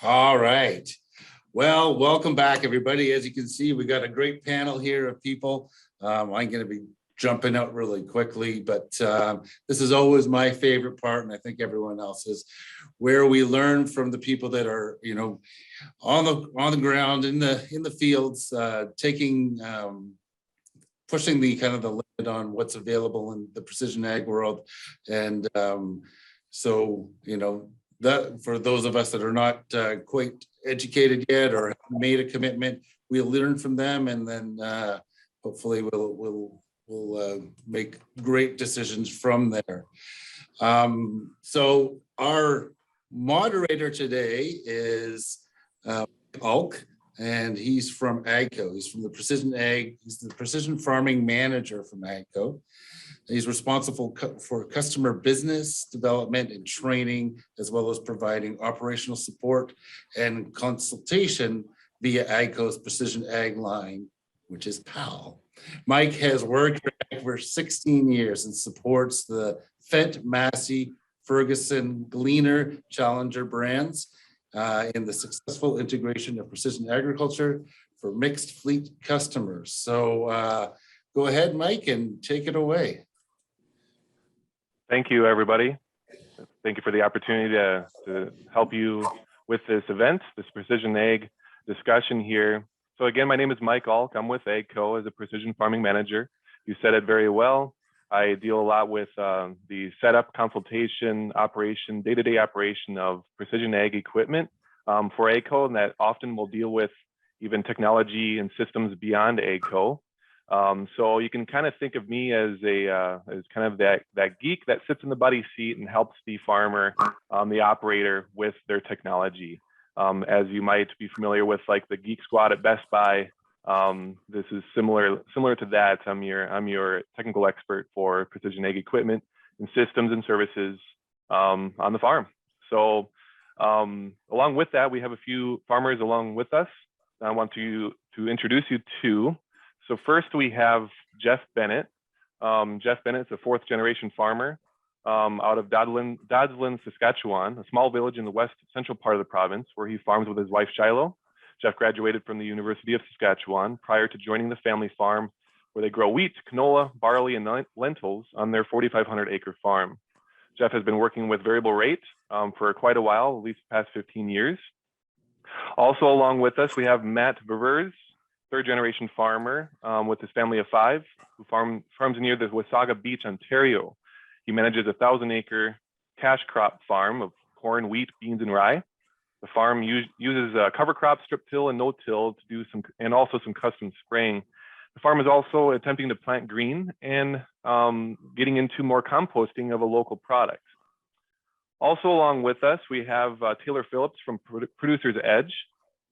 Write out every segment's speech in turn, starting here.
All right. Well, welcome back, everybody. As you can see, we got a great panel here of people. I'm going to be jumping out really quickly, but this is always my favorite part, and I think everyone else's, where we learn from the people that are, on the ground in the fields, taking pushing the kind of the limit on what's available in the precision ag world, and so that for those of us that are not quite educated yet or haven't made a commitment, we'll learn from them, and then hopefully we'll make great decisions from there. So our moderator today is Uilk, and he's from AGCO. He's from the Precision Ag. He's the Precision Farming Manager from AGCO. He's responsible for customer business development and training, as well as providing operational support and consultation via AGCO's Precision Ag line, which is PAL. Mike has worked for 16 years and supports the Fendt, Massey, Ferguson, Gleaner, Challenger brands in the successful integration of precision agriculture for mixed fleet customers. So go ahead, Mike, and take it away. Thank you, everybody. Thank you for the opportunity to help you with this event, this Precision Ag discussion here. So again, my name is Mike Uilk. I'm with AGCO as a Precision Farming Manager. You said it very well. I deal a lot with the setup, consultation, operation, day-to-day operation of precision ag equipment for AGCO, and that often will deal with even technology and systems beyond AGCO. So you can kind of think of me as kind of that geek that sits in the buddy seat and helps the farmer, the operator, with their technology. As you might be familiar with, like the Geek Squad at Best Buy, this is similar to that. I'm your technical expert for precision ag equipment and systems and services on the farm. So along with that, we have a few farmers along with us I want to introduce you to. So first we have Jeff Bennett. Jeff Bennett is a fourth generation farmer out of Dodslin, Saskatchewan, a small village in the west central part of the province where he farms with his wife, Shiloh. Jeff graduated from the University of Saskatchewan prior to joining the family farm where they grow wheat, canola, barley, and lentils on their 4,500 acre farm. Jeff has been working with variable rate for quite a while, at least the past 15 years. Also along with us, we have Matt Ververs, third generation farmer with his family of 5 who farms near the Wasaga Beach, Ontario. He manages a 1,000-acre cash crop farm of corn, wheat, beans, and rye. The farm uses cover crop, strip till, and no-till to do and also some custom spraying. The farm is also attempting to plant green and getting into more composting of a local product. Also along with us, we have Taylor Phillips from Producer's Edge.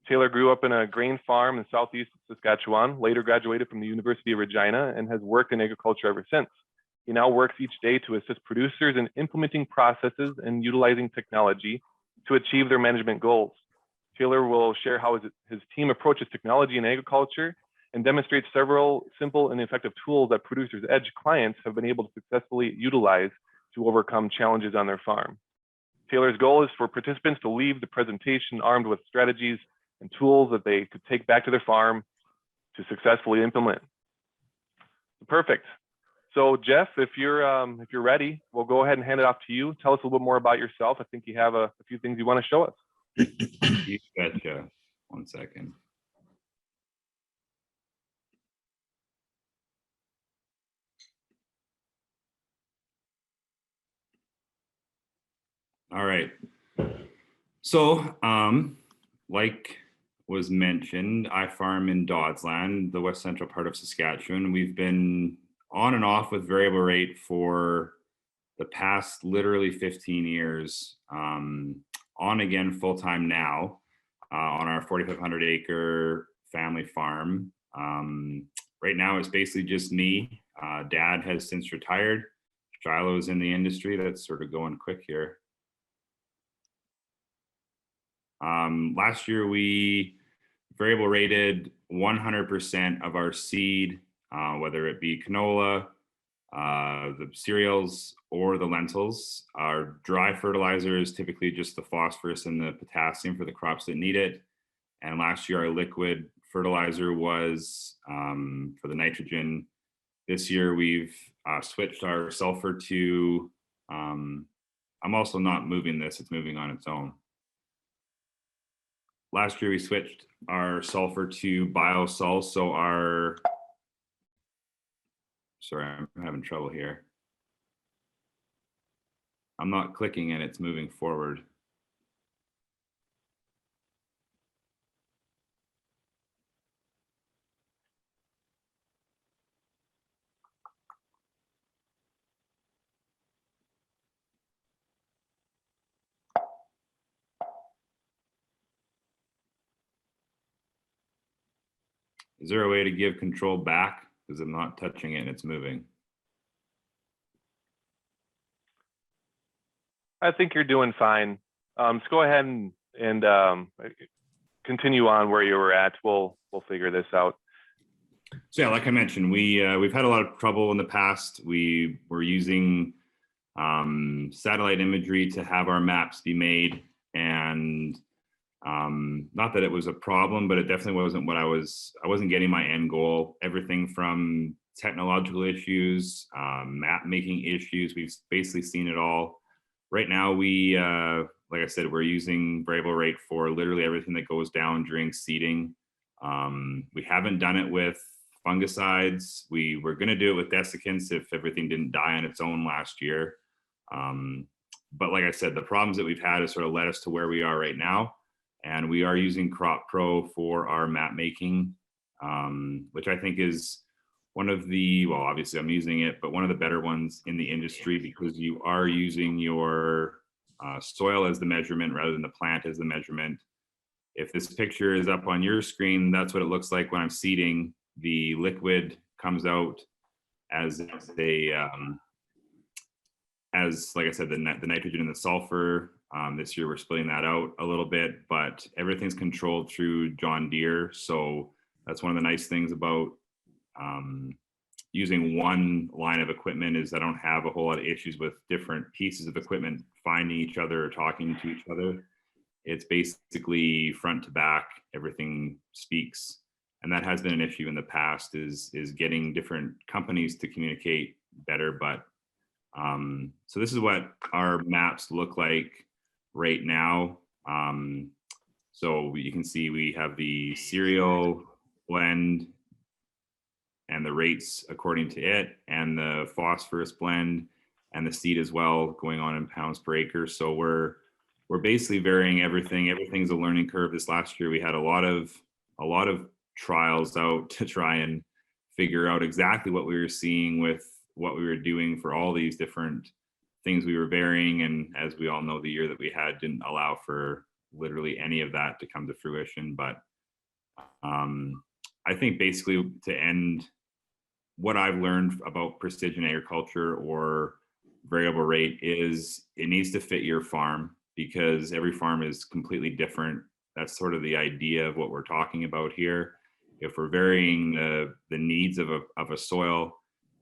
Taylor grew up in a grain farm in southeast Saskatchewan, later graduated from the University of Regina, and has worked in agriculture ever since. He now works each day to assist producers in implementing processes and utilizing technology to achieve their management goals. Taylor will share how his team approaches technology in agriculture and demonstrates several simple and effective tools that Producer's Edge clients have been able to successfully utilize to overcome challenges on their farm. Taylor's goal is for participants to leave the presentation armed with strategies and tools that they could take back to their farm to successfully implement. Perfect. So Jeff, if you're ready, we'll go ahead and hand it off to you. Tell us a little bit more about yourself. I think you have a few things you want to show us. You betcha. 1 second. All right. So, like was mentioned, I farm in Dodsland, the west central part of Saskatchewan. We've been on and off with variable rate for the past literally 15 years, on again full-time now on our 4,500 acre family farm. Right now it's basically just me. Dad has since retired. Shiloh's in the industry. That's sort of going quick here. Last year we variable rated 100% of our seed, whether it be canola, the cereals, or the lentils. Our dry fertilizer is typically just the phosphorus and the potassium for the crops that need it. And last year, our liquid fertilizer was for the nitrogen. This year, we've switched our sulfur to, I'm also not moving this, it's moving on its own. Last year, we switched our sulfur to biosol. So sorry, I'm having trouble here. I'm not clicking and it's moving forward. Is there a way to give control back? Because I'm not touching it and it's moving. I think you're doing fine. Just go ahead and continue on where you were at. We'll figure this out. So yeah, like I mentioned, we've had a lot of trouble in the past. We were using satellite imagery to have our maps be made, and not that it was a problem, but it definitely wasn't what I wasn't getting my end goal. Everything from technological issues, map making issues, we've basically seen it all. Right now, like I said, we're using variable rate for literally everything that goes down during seeding. We haven't done it with fungicides. We were going to do it with desiccants if everything didn't die on its own last year. But like I said, the problems that we've had has sort of led us to where we are right now. And we are using Crop Pro for our map making, which I think is one of the, well, obviously I'm using it, but one of the better ones in the industry, because you are using your soil as the measurement rather than the plant as the measurement. If this picture is up on your screen, that's what it looks like when I'm seeding. The liquid comes out as like I said, the nitrogen and the sulfur. This year we're splitting that out a little bit, but everything's controlled through John Deere. So that's one of the nice things about using one line of equipment, is I don't have a whole lot of issues with different pieces of equipment finding each other or talking to each other. It's basically front to back, everything speaks. And that has been an issue in the past, is getting different companies to communicate better. But so this is what our maps look like right now. So you can see we have the cereal blend and the rates according to it, and the phosphorus blend and the seed as well, going on in pounds per acre. So we're basically varying everything. Everything's a learning curve. This last year we had a lot of trials out to try and figure out exactly what we were seeing with what we were doing for all these different things we were varying. And as we all know, the year that we had didn't allow for literally any of that to come to fruition. But I think basically, to end, what I've learned about precision agriculture or variable rate is it needs to fit your farm, because every farm is completely different. That's sort of the idea of what we're talking about here. If we're varying the needs of a soil,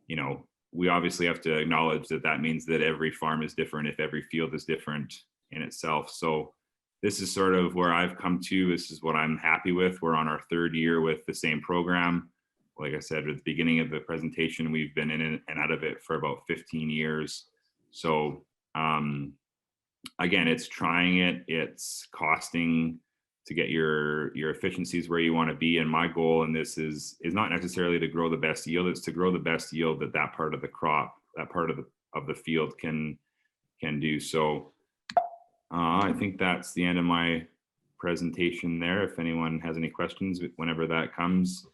you know, we obviously have to acknowledge that that means that every farm is different if every field is different in itself. So this is sort of where I've come to. This is what I'm happy with. We're on our third year with the same program. Like I said at the beginning of the presentation, we've been in and out of it for about 15 years. So again, it's trying it, it's costing to get your efficiencies where you want to be. And my goal in this is not necessarily to grow the best yield, it's to grow the best yield that part of the crop, that part of the field can do. So I think that's the end of my presentation there. If anyone has any questions, whenever that comes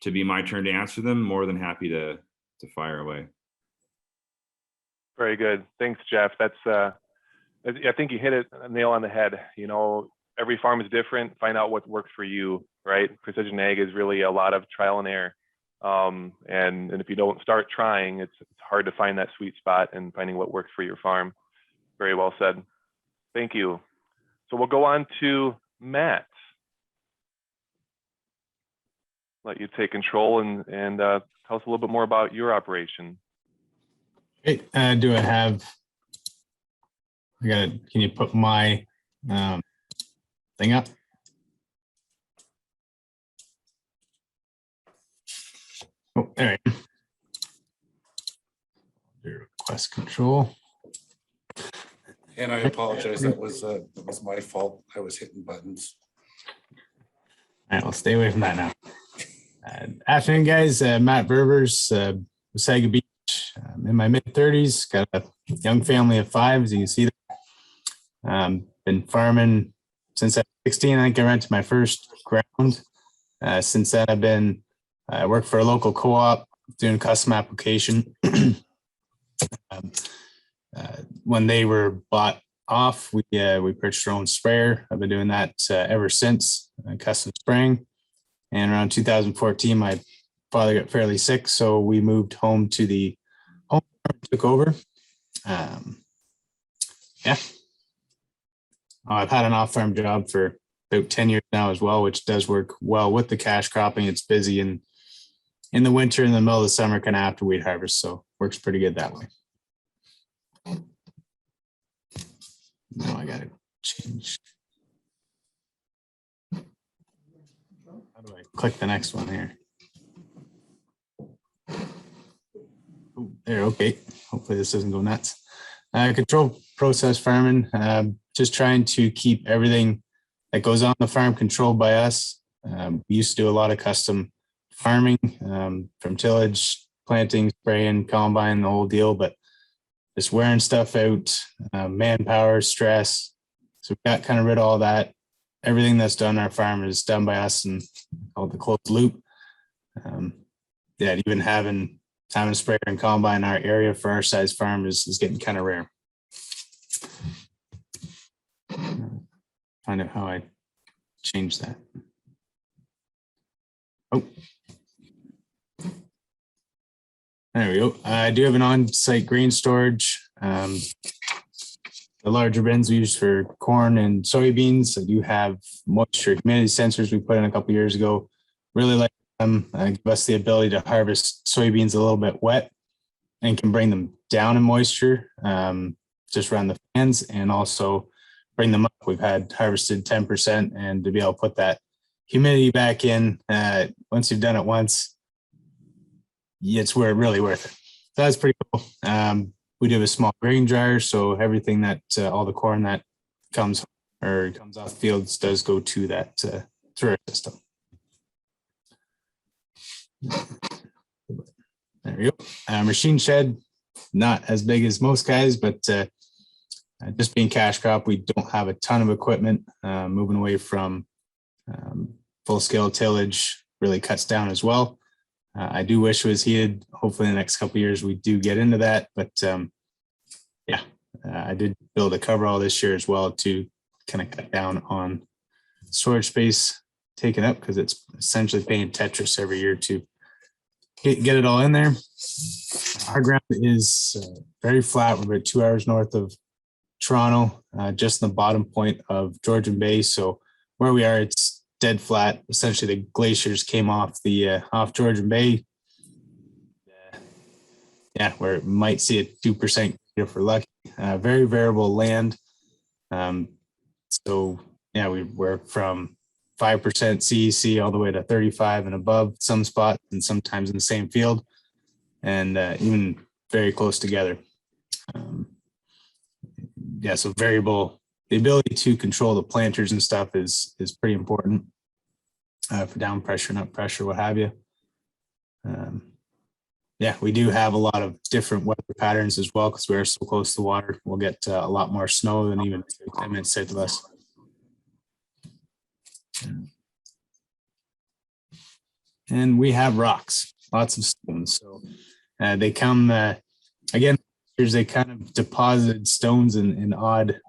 to be my turn to answer them, more than happy to fire away. Very good. Thanks, Jeff. That's I think you hit it a nail on the head. You know, every farm is different. Find out what works for you, right? Precision ag is really a lot of trial and error. And if you don't start trying, it's hard to find that sweet spot and finding what works for your farm. Very well said. Thank you. So we'll go on to Matt. Let you take control and tell us a little bit more about your operation. Okay, do I have, can you put my thing up? Oh, all right. Request control. And I apologize, that was my fault. I was hitting buttons. All right, I'll stay away from that now. Afternoon, guys. Matt Ververs, Wasaga Beach. I'm in my mid-30s, got a young family of 5, as you can see. Been farming since I was 16. I think I rented my first ground. Since then, I worked for a local co-op doing custom application. When they were bought off, we purchased our own sprayer. I've been doing that ever since, custom spraying. And around 2014, my father got fairly sick, so we moved home to the home farm, took over. Yeah. I've had an off-farm job for about 10 years now as well, which does work well with the cash cropping. It's busy in the winter, in the middle of the summer, kind of after wheat harvest, so works pretty good that way. Now I gotta change. How do I click the next one here? Oh, there, okay. Hopefully this doesn't go nuts. Control process farming, just trying to keep everything that goes on the farm controlled by us. We used to do a lot of custom farming, from tillage, planting, spraying, combine, the whole deal, but just wearing stuff out, manpower, stress. So we got kind of rid of all that. Everything that's done on our farm is done by us and called the closed loop. Yeah, even having a sprayer and combine in our area for our size farm is getting kind of rare. Find out how I change that. Oh, there we go. I do have an on-site grain storage. The larger bins we use for corn and soybeans. I do have moisture humidity sensors we put in a couple years ago. Really like them. Give us the ability to harvest soybeans a little bit wet and can bring them down in moisture. Just run the fans and also bring them up. We've had harvested 10%, and to be able to put that humidity back in, once you've done it once, it's really worth it. So that's pretty cool. We do have a small grain dryer, so everything that all the corn that comes off fields does go to that through our system. There we go. Machine shed, not as big as most guys, but just being cash crop, we don't have a ton of equipment. Moving away from full scale tillage really cuts down as well. I do wish it was heated. Hopefully in the next couple of years, we do get into that. But yeah, I did build a coverall this year as well to kind of cut down on storage space taken up, because it's essentially paying Tetris every year to get it all in there. Our ground is very flat. We're about 2 hours north of Toronto, just in the bottom point of Georgian Bay. So where we are, it's dead flat. Essentially, the glaciers came off the off Georgian Bay. Yeah, where it might see a 2% if we're lucky. Very variable land. So yeah, we're from 5% CEC all the way to 35 and above some spots, and sometimes in the same field, and even very close together. Yeah, so variable. The ability to control the planters and stuff is pretty important for down pressure, nut pressure, what have you. Yeah, we do have a lot of different weather patterns as well, because we are so close to the water. We'll get a lot more snow than even 10 minutes south of us. And we have rocks, lots of stones. So they come, again, they kind of deposited stones in odd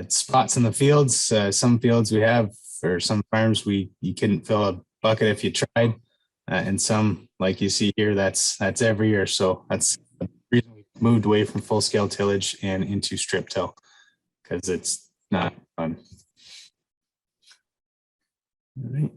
spots in the fields. Some fields we have, or some farms you couldn't fill a bucket if you tried. And some, like you see here, that's every year. So that's the reason we moved away from full scale tillage and into strip till, because it's not fun. All right.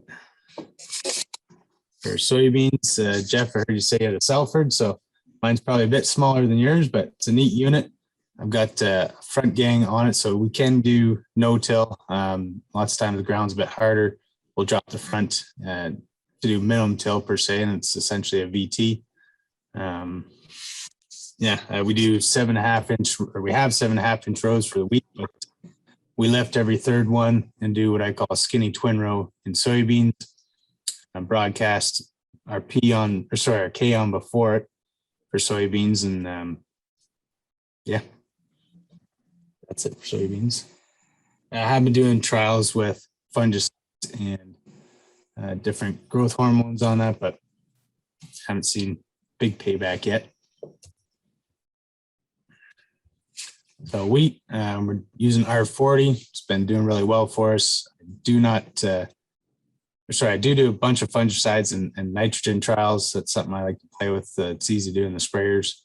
For soybeans, Jeff, I heard you say you had a Salford, so Mine's probably a bit smaller than yours, but it's a neat unit. I've got a front gang on it, so we can do no-till. Lots of times the ground's a bit harder. We'll drop the front to do minimum till per se, and it's essentially a VT. We do 7.5 inch, or we have 7.5 inch rows for the wheat, but we lift every third one and do what I call a skinny twin row in soybeans. Broadcast our K on before it for soybeans, and that's it for soybeans. I have been doing trials with fungicides and different growth hormones on that, but haven't seen big payback yet. So wheat, we're using R40. It's been doing really well for us. I do a bunch of fungicides and nitrogen trials. That's something I like to play with. It's easy to do in the sprayers.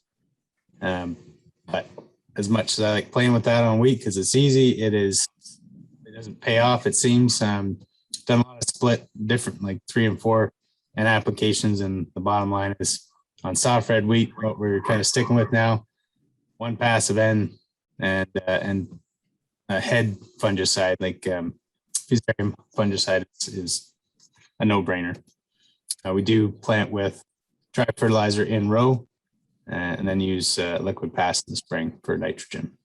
But as much as I like playing with that on wheat because it's easy, it doesn't pay off, it seems. Done a lot of split, different like 3 and 4 and applications, and the bottom line is on soft red wheat, what we're kind of sticking with now, 1 pass of N and a head fungicide like fusarium fungicide is a no-brainer. We do plant with dry fertilizer in row and then use liquid pass in the spring for nitrogen.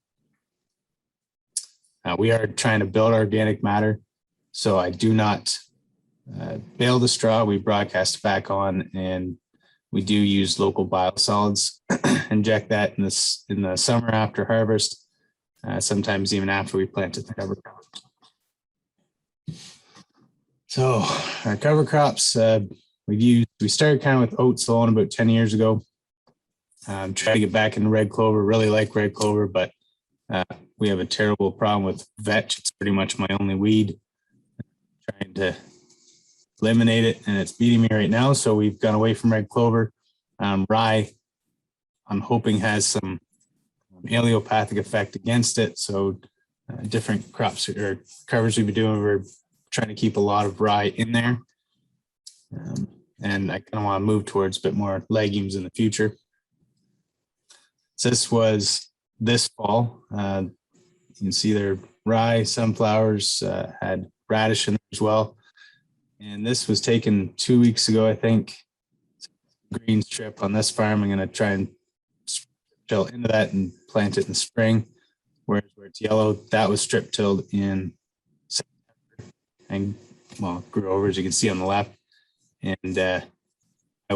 We are trying to build organic matter, so I do not bale the straw. We broadcast back on, and we do use local biosolids. Inject that in the summer after harvest, sometimes even after we planted the cover crop. So our cover crops, we started kind of with oats alone about 10 years ago. Trying to get back into red clover, really like red clover, but we have a terrible problem with vetch. It's pretty much my only weed. Trying to eliminate it, and it's beating me right now. So we've gone away from red clover. Rye, I'm hoping has some allelopathic effect against it. So different crops or covers we've been doing, we're trying to keep a lot of rye in there. And I kind of want to move towards a bit more legumes in the future. So this was this fall. You can see there rye, sunflowers, had radish in there as well. And this was taken 2 weeks ago, I think. Green strip on this farm. I'm going to try and drill into that and plant it in the spring. Whereas where it's yellow, that was strip tilled in September and grew over, as you can see on the left. And I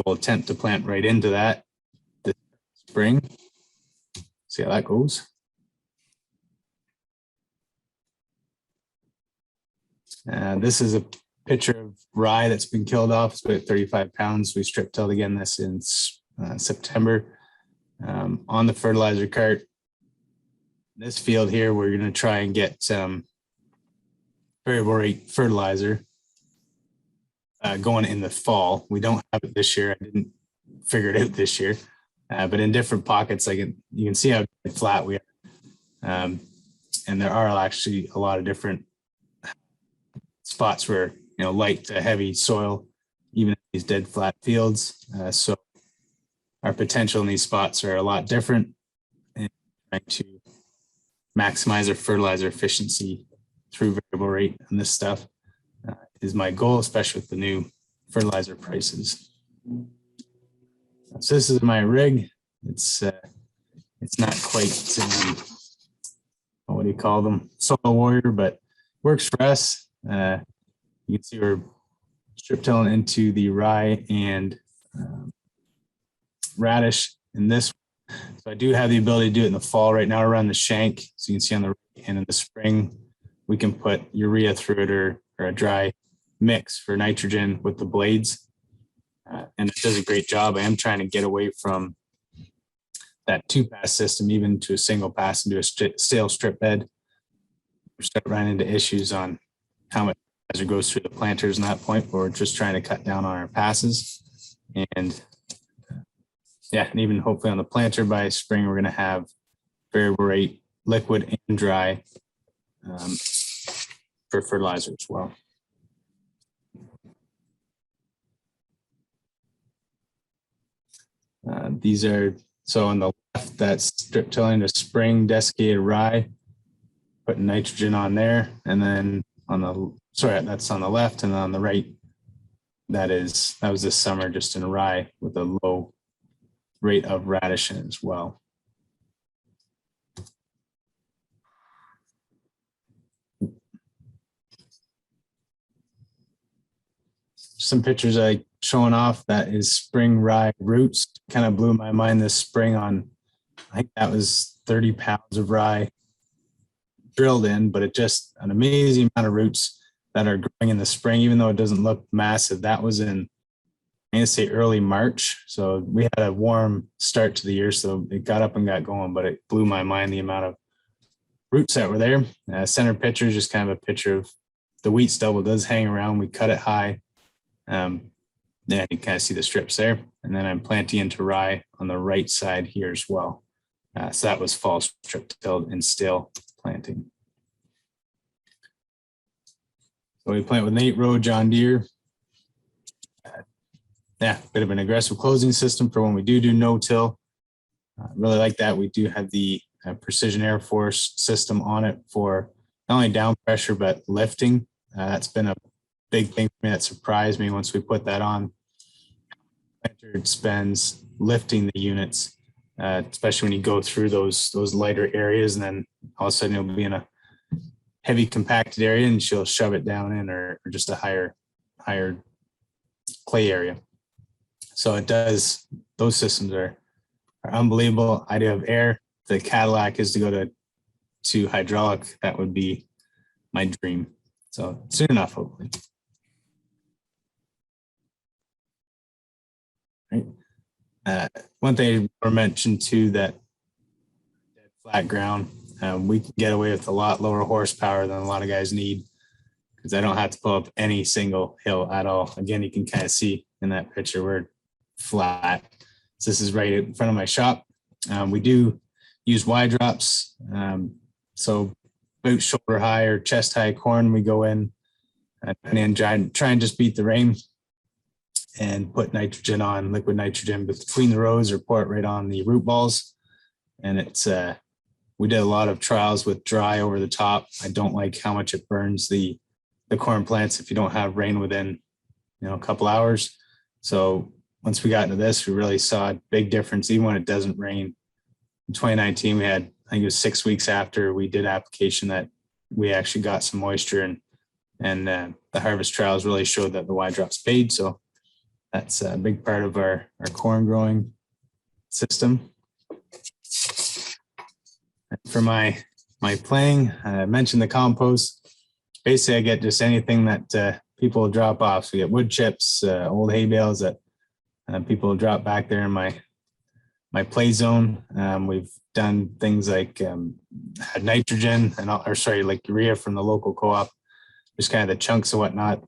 will attempt to plant right into that this spring. See how that goes. This is a picture of rye that's been killed off. It's about 35 pounds. We strip tilled again this in September. On the fertilizer cart, this field here, we're going to try and get variable rate fertilizer going in the fall. We don't have it this year. I didn't figure it out this year, but in different pockets, you can see how flat we are. And there are actually a lot of different spots where, light to heavy soil, even in these dead flat fields. So our potential in these spots are a lot different, and trying to maximize our fertilizer efficiency through variable rate and this stuff is my goal, especially with the new fertilizer prices. So this is my rig. It's not quite what do you call them, soil warrior, but works for us. You can see we're strip tilling into the rye and radish in this. So I do have the ability to do it in the fall. Right now we're on the shank, so you can see on the right, and in the spring we can put urea through it or a dry mix for nitrogen with the blades, and it does a great job. I am trying to get away from that 2-pass system, even to a single pass and do a stale strip bed. We start running into issues on how much as it goes through the planters and that point, but we're just trying to cut down on our passes. And and even hopefully on the planter by spring, we're going to have variable rate liquid and dry for fertilizer as well. These are So on the left, that's strip tilling to spring desiccated rye, putting nitrogen on there. And then on the, sorry, that's on the left, and on the right, that was this summer just in rye with a low rate of radish in it as well. Some pictures I showing off, that is spring rye roots. Kind of blew my mind this spring on, I think that was 30 pounds of rye drilled in, but it just an amazing amount of roots that are growing in the spring, even though it doesn't look massive. That was in, I'm going to say early March. So we had a warm start to the year, so it got up and got going, but it blew my mind the amount of roots that were there. Center picture is just kind of a picture of the wheat stubble. Does hang around. We cut it high. Yeah, you kind of see the strips there. And then I'm planting into rye on the right side here as well. So that was fall strip tilled and still planting. So we plant with an 8-row John Deere. Yeah, bit of an aggressive closing system for when we do no-till. Really like that. We do have the Precision Air Force system on it for not only down pressure, but lifting. That's been a big thing for me that surprised me once we put that on. Planter spends lifting the units, especially when you go through those lighter areas, and then all of a sudden you'll be in a heavy compacted area and she'll shove it down in, or just a higher clay area. So it does, those systems are unbelievable. I do have air. The Cadillac is to go to hydraulic. That would be my dream. So soon enough, hopefully. Right. One thing I mentioned too, that flat ground, we can get away with a lot lower horsepower than a lot of guys need, because I don't have to pull up any single hill at all. Again, you can kind of see in that picture we're flat. So this is right in front of my shop. We do use Y drops. So boot shoulder high or chest high corn, we go in and try and just beat the rain and put nitrogen on, liquid nitrogen between the rows, or pour it right on the root balls. And it's, we did a lot of trials with dry over the top. I don't like how much it burns the corn plants if you don't have rain within, a couple hours. So once we got into this, we really saw a big difference, even when it doesn't rain. In 2019, we had, I think it was 6 weeks after we did application, that we actually got some moisture, and the harvest trials really showed that the Y drops paid. So that's a big part of our corn growing system. For my playing, I mentioned the compost. Basically, I get just anything that people drop off. So we get wood chips, old hay bales that people drop back there in my play zone. We've done things like had nitrogen like urea from the local co-op, just kind of the chunks and whatnot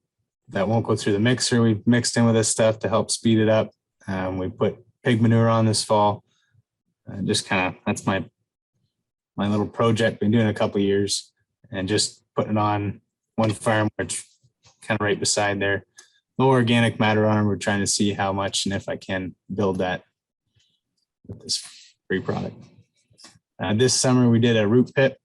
that won't go through the mixer. We've mixed in with this stuff to help speed it up. We put pig manure on this fall. Just kind of, that's my little project. Been doing it a couple of years, and just putting it on one farm, which kind of right beside there. Low organic matter on. We're trying to see how much and if I can build that with this free product. This summer we did a root pit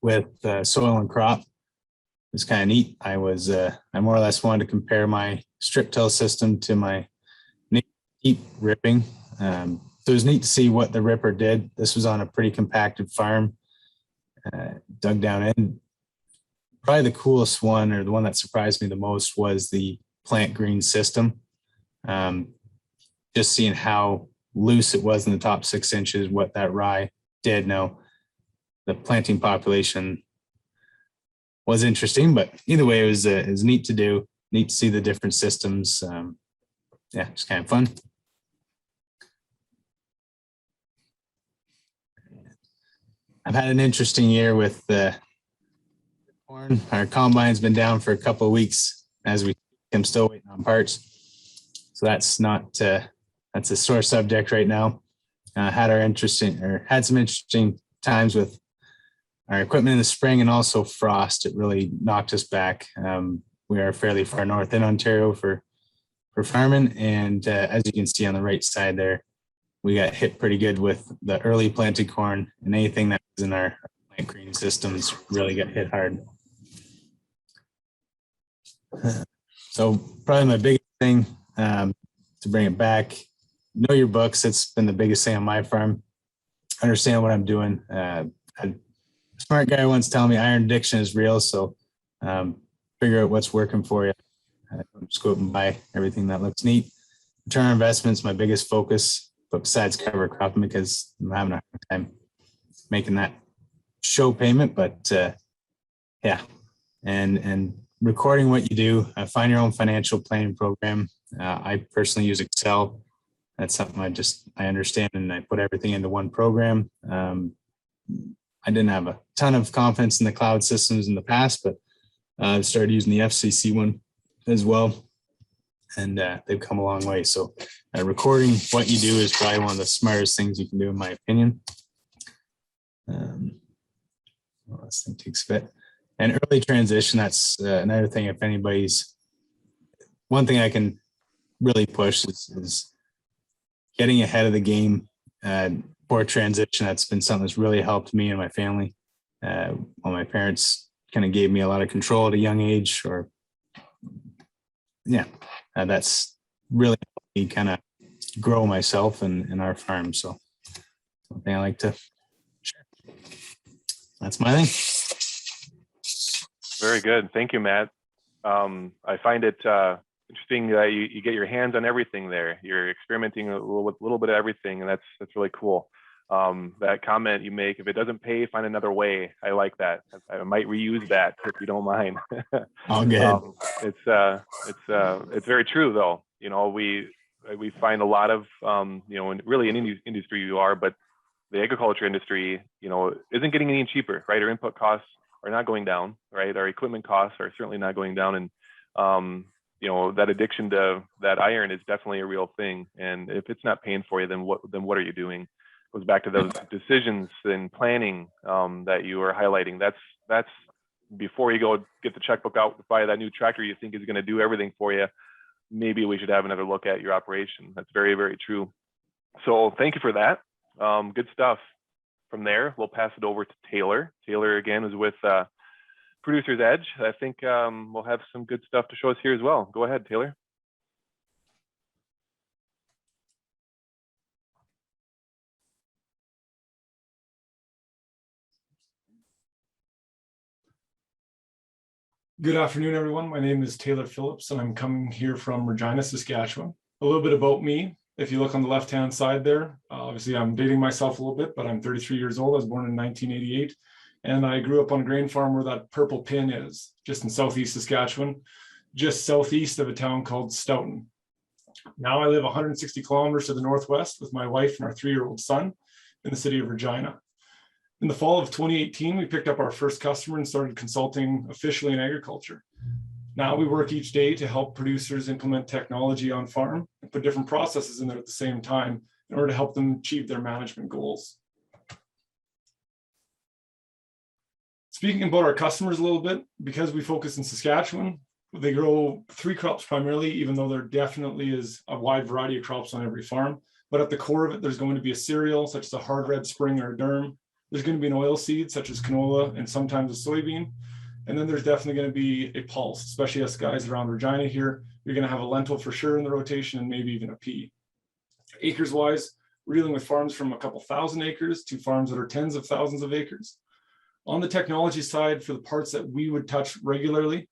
with soil and crop. It was kind of neat. I more or less wanted to compare my strip till system to my deep ripping. So it was neat to see what the ripper did. This was on a pretty compacted farm, dug down in. Probably the coolest one, or the one that surprised me the most, was the plant green system. Just seeing how loose it was in the top 6 inches, what that rye did. Now, the planting population was interesting, but either way, it was neat to do, neat to see the different systems. Yeah, it's kind of fun. I've had an interesting year with corn. Our combine's been down for a couple of weeks as I'm still waiting on parts. So that's not, that's a sore subject right now. Had some interesting times with our equipment in the spring, and also frost. It really knocked us back. We are fairly far north in Ontario for farming. And as you can see on the right side there, we got hit pretty good with the early planted corn, and anything that was in our plant green systems really got hit hard. So probably my biggest thing, to bring it back, know your books. It's been the biggest thing on my farm. Understand what I'm doing. A smart guy once telling me iron addiction is real. So figure out what's working for you. Don't just go out and buy everything that looks neat. Return on investment's my biggest focus, but besides cover cropping, because I'm having a hard time making that show payment. But yeah, and recording what you do, find your own financial planning program. I personally use Excel. That's something I understand, and I put everything into one program. I didn't have a ton of confidence in the cloud systems in the past, but I've started using the FCC one as well, and they've come a long way. So recording what you do is probably one of the smartest things you can do, in my opinion. Well, this thing takes a bit. And early transition, that's another thing. If anybody's, one thing I can really push is getting ahead of the game for transition. That's been something that's really helped me and my family. Well, my parents kind of gave me a lot of control at a young age, or yeah, that's really helped me kind of grow myself and our farm. So something I like to share. That's my thing. Very good. Thank you, Matt. I find it interesting that you get your hands on everything there. You're experimenting with a little bit of everything, and that's really cool. That comment you make, if it doesn't pay, find another way. I like that. I might reuse that if you don't mind. All good. It's very true though. You know, we find a lot of really in any industry you are, but the agriculture industry, you know, isn't getting any cheaper, right? Our input costs are not going down, right? Our equipment costs are certainly not going down, and you know, that addiction to that iron is definitely a real thing. And if it's not paying for you, then what are you doing? It goes back to those decisions and planning that you are highlighting. That's before you go get the checkbook out to buy that new tractor you think is going to do everything for you. Maybe we should have another look at your operation. That's very, very true. So thank you for that. Good stuff. From there, we'll pass it over to Taylor. Taylor, again, is with Producer's Edge. I think we'll have some good stuff to show us here as well. Go ahead, Taylor. Good afternoon, everyone. My name is Taylor Phillips, and I'm coming here from Regina, Saskatchewan. A little bit about me. If you look on the left-hand side there, obviously I'm dating myself a little bit, but I'm 33 years old. I was born in 1988, and I grew up on a grain farm where that purple pin is, just in southeast Saskatchewan, just southeast of a town called Stoughton. Now I live 160 kilometers to the northwest with my wife and our 3-year-old son in the city of Regina. In the fall of 2018, we picked up our first customer and started consulting officially in agriculture. Now we work each day to help producers implement technology on farm and put different processes in there at the same time in order to help them achieve their management goals. Speaking about our customers a little bit, because we focus in Saskatchewan, they grow 3 crops primarily, even though there definitely is a wide variety of crops on every farm. But at the core of it, there's going to be a cereal such as a hard red spring or a durum. There's going to be an oil seed such as canola and sometimes a soybean. And then there's definitely going to be a pulse, especially us guys around Regina here. You're going to have a lentil for sure in the rotation, and maybe even a pea. Acres wise, we're dealing with farms from a couple thousand acres to farms that are tens of thousands of acres. On the technology side, for the parts that we would touch regularly,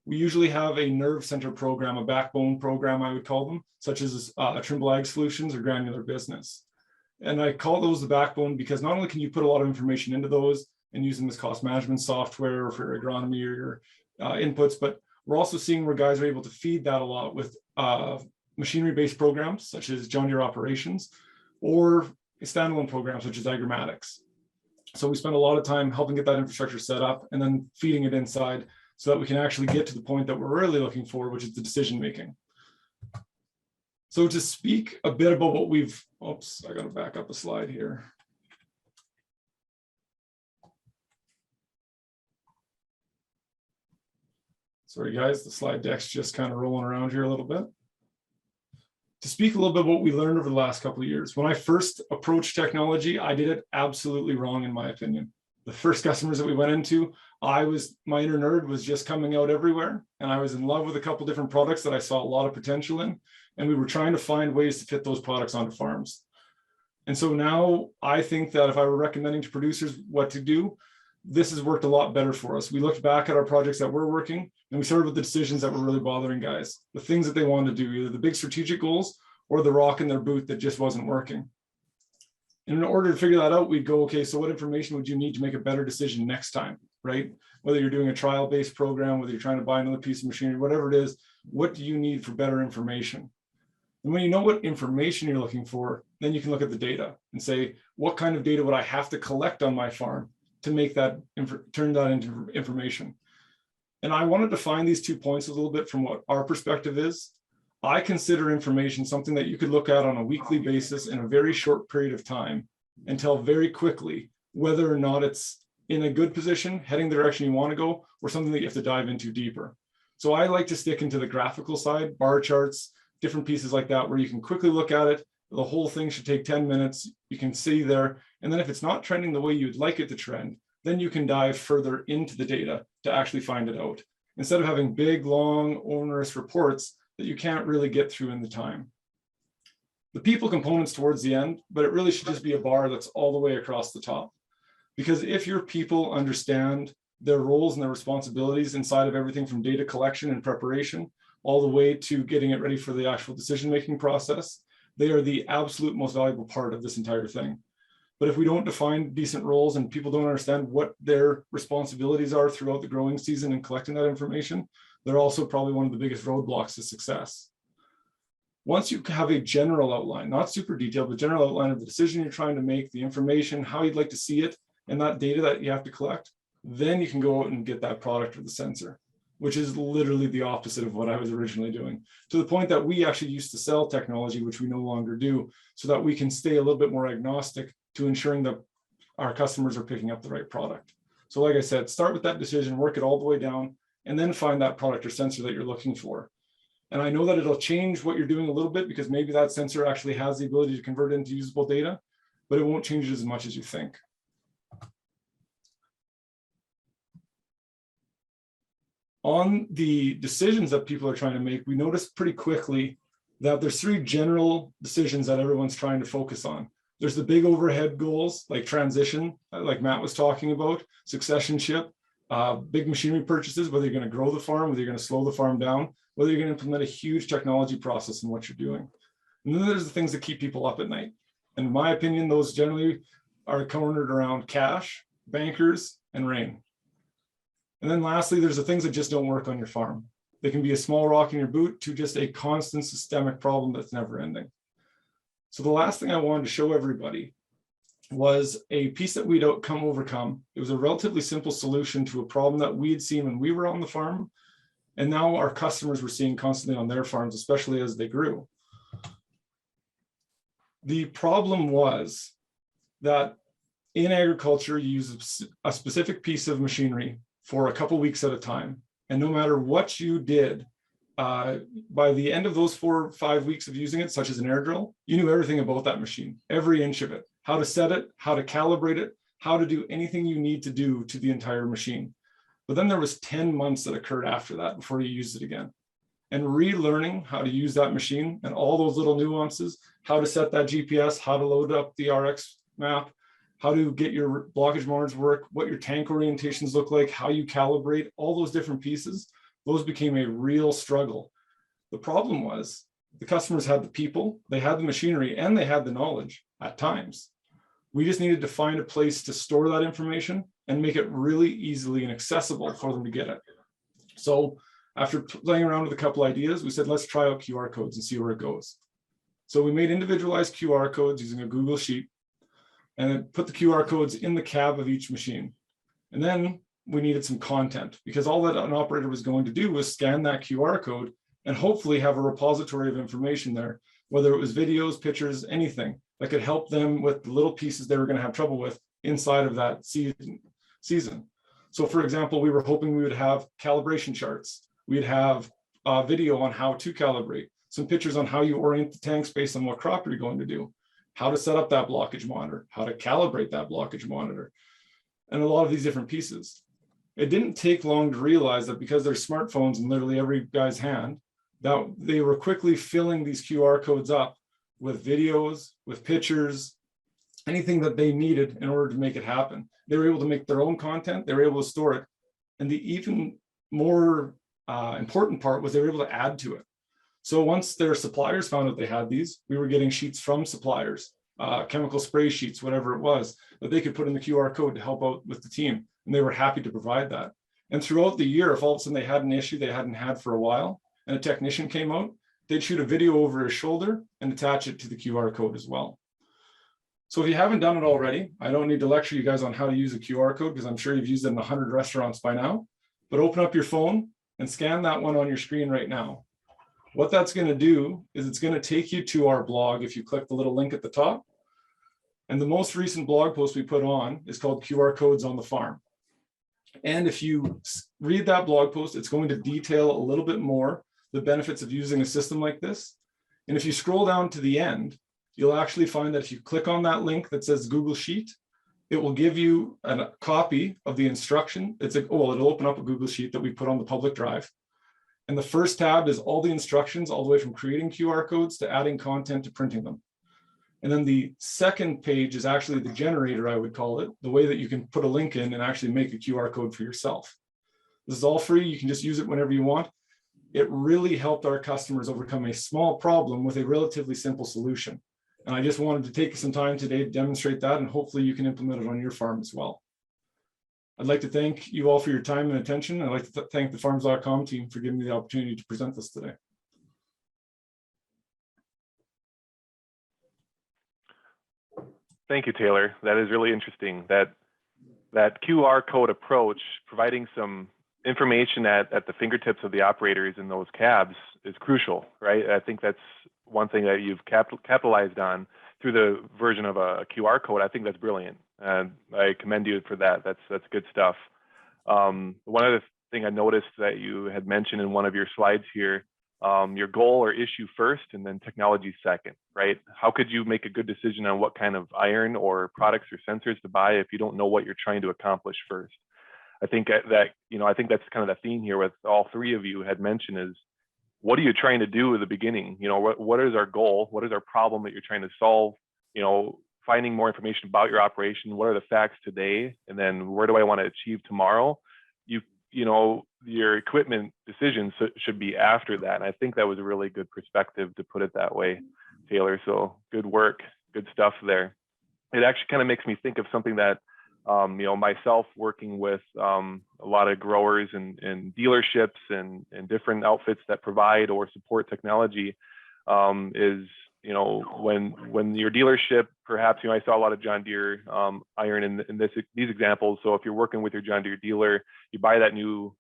we usually have a nerve center program, a backbone program, I would call them, such as Trimble Ag Solutions or Granular Business. And I call those the backbone because not only can you put a lot of information into those and use them as cost management software for agronomy or your inputs, but we're also seeing where guys are able to feed that a lot with machinery-based programs such as John Deere Operations or standalone programs such as Agromatics. So we spend a lot of time helping get that infrastructure set up and then feeding it inside so that we can actually get to the point that we're really looking for, which is the decision making. So to speak a bit about what we've, oops, I got to back up a slide here. Sorry guys, the slide deck's just kind of rolling around here a little bit. To speak a little bit what we learned over the last couple of years, when I first approached technology, I did it absolutely wrong, in my opinion. The first customers that we went into, my inner nerd was just coming out everywhere. And I was in love with a couple different products that I saw a lot of potential in. And we were trying to find ways to fit those products onto farms. And so now I think that if I were recommending to producers what to do, this has worked a lot better for us. We looked back at our projects that were working, and we started with the decisions that were really bothering guys, the things that they wanted to do, either the big strategic goals or the rock in their boot that just wasn't working. And in order to figure that out, we'd go, okay, so what information would you need to make a better decision next time, right? Whether you're doing a trial-based program, whether you're trying to buy another piece of machinery, whatever it is, what do you need for better information? And when you know what information you're looking for, then you can look at the data and say, what kind of data would I have to collect on my farm to make that, turn that into information? And I wanted to find these 2 points a little bit from what our perspective is. I consider information something that you could look at on a weekly basis in a very short period of time and tell very quickly whether or not it's in a good position, heading the direction you want to go, or something that you have to dive into deeper. So I like to stick into the graphical side, bar charts, different pieces like that, where you can quickly look at it. The whole thing should take 10 minutes. You can see there. And then if it's not trending the way you'd like it to trend, then you can dive further into the data to actually find it out. Instead of having big, long, onerous reports that you can't really get through in the time. The people component's towards the end, but it really should just be a bar that's all the way across the top. Because if your people understand their roles and their responsibilities inside of everything from data collection and preparation, all the way to getting it ready for the actual decision-making process, they are the absolute most valuable part of this entire thing. But if we don't define decent roles and people don't understand what their responsibilities are throughout the growing season and collecting that information, they're also probably one of the biggest roadblocks to success. Once you have a general outline, not super detailed, but general outline of the decision you're trying to make, the information, how you'd like to see it, and that data that you have to collect, then you can go out and get that product or the sensor, which is literally the opposite of what I was originally doing, to the point that we actually used to sell technology, which we no longer do, so that we can stay a little bit more agnostic to ensuring that our customers are picking up the right product. So like I said, start with that decision, work it all the way down, and then find that product or sensor that you're looking for. And I know that it'll change what you're doing a little bit, because maybe that sensor actually has the ability to convert it into usable data, but it won't change it as much as you think. On the decisions that people are trying to make, we noticed pretty quickly that there's 3 general decisions that everyone's trying to focus on. There's the big overhead goals, like transition, like Matt was talking about, successionship, big machinery purchases, whether you're going to grow the farm, whether you're going to slow the farm down, whether you're going to implement a huge technology process in what you're doing. And then there's the things that keep people up at night. And in my opinion, those generally are cornered around cash, bankers, and rain. And then lastly, there's the things that just don't work on your farm. They can be a small rock in your boot to just a constant systemic problem that's never ending. So the last thing I wanted to show everybody was a piece that we'd overcome. It was a relatively simple solution to a problem that we had seen when we were on the farm, and now our customers were seeing constantly on their farms, especially as they grew. The problem was that in agriculture, you use a specific piece of machinery for a couple weeks at a time. And no matter what you did, by the end of those 4 or 5 weeks of using it, such as an air drill, you knew everything about that machine, every inch of it, how to set it, how to calibrate it, how to do anything you need to do to the entire machine. But then there was 10 months that occurred after that before you used it again. And relearning how to use that machine and all those little nuances, how to set that GPS, how to load up the RX map, how to get your blockage monitors work, what your tank orientations look like, how you calibrate, all those different pieces, those became a real struggle. The problem was the customers had the people, they had the machinery, and they had the knowledge at times. We just needed to find a place to store that information and make it really easily and accessible for them to get it. So after playing around with a couple ideas, we said, let's try out QR codes and see where it goes. So we made individualized QR codes using a Google Sheet and put the QR codes in the cab of each machine. And then we needed some content, because all that an operator was going to do was scan that QR code and hopefully have a repository of information there, whether it was videos, pictures, anything that could help them with the little pieces they were going to have trouble with inside of that season. So for example, we were hoping we would have calibration charts. We'd have a video on how to calibrate, some pictures on how you orient the tanks based on what crop you're going to do, how to set up that blockage monitor, how to calibrate that blockage monitor, and a lot of these different pieces. It didn't take long to realize that because there's smartphones in literally every guy's hand, that they were quickly filling these QR codes up with videos, with pictures, anything that they needed in order to make it happen. They were able to make their own content, they were able to store it. And the even more important part was they were able to add to it. So once their suppliers found out they had these, we were getting sheets from suppliers, chemical spray sheets, whatever it was, that they could put in the QR code to help out with the team. And they were happy to provide that. And throughout the year, if all of a sudden they had an issue they hadn't had for a while, and a technician came out, they'd shoot a video over his shoulder and attach it to the QR code as well. So if you haven't done it already, I don't need to lecture you guys on how to use a QR code because I'm sure you've used it in 100 restaurants by now, but open up your phone and scan that one on your screen right now. What that's going to do is it's going to take you to our blog if you click the little link at the top. And the most recent blog post we put on is called QR Codes on the Farm. And if you read that blog post, it's going to detail a little bit more the benefits of using a system like this. And if you scroll down to the end, you'll actually find that if you click on that link that says Google Sheet, it will give you a copy of the instruction. It'll open up a Google Sheet that we put on the public drive. And the first tab is all the instructions, all the way from creating QR codes to adding content to printing them. And then the second page is actually the generator, I would call it, the way that you can put a link in and actually make a QR code for yourself. This is all free. You can just use it whenever you want. It really helped our customers overcome a small problem with a relatively simple solution. And I just wanted to take some time today to demonstrate that, and hopefully you can implement it on your farm as well. I'd like to thank you all for your time and attention. I'd like to thank the Farms.com team for giving me the opportunity to present this today. Thank you, Taylor. That is really interesting. That QR code approach, providing some information at the fingertips of the operators in those cabs is crucial, right? I think that's one thing that you've capitalized on through the version of a QR code. I think that's brilliant, and I commend you for that. That's good stuff. One other thing I noticed that you had mentioned in one of your slides here, your goal or issue first, and then technology second, right? How could you make a good decision on what kind of iron or products or sensors to buy if you don't know what you're trying to accomplish first? I think that's kind of the theme here with all three of you had mentioned is, what are you trying to do at the beginning? What is our goal? What is our problem that you're trying to solve? Finding more information about your operation. What are the facts today? And then where do I want to achieve tomorrow? Your equipment decisions should be after that. And I think that was a really good perspective to put it that way, Taylor. So good work, good stuff there. It actually kind of makes me think of something that, myself working with a lot of growers and dealerships and different outfits that provide or support technology is, when your dealership, perhaps, I saw a lot of John Deere iron in these examples. So if you're working with your John Deere dealer, you buy that new,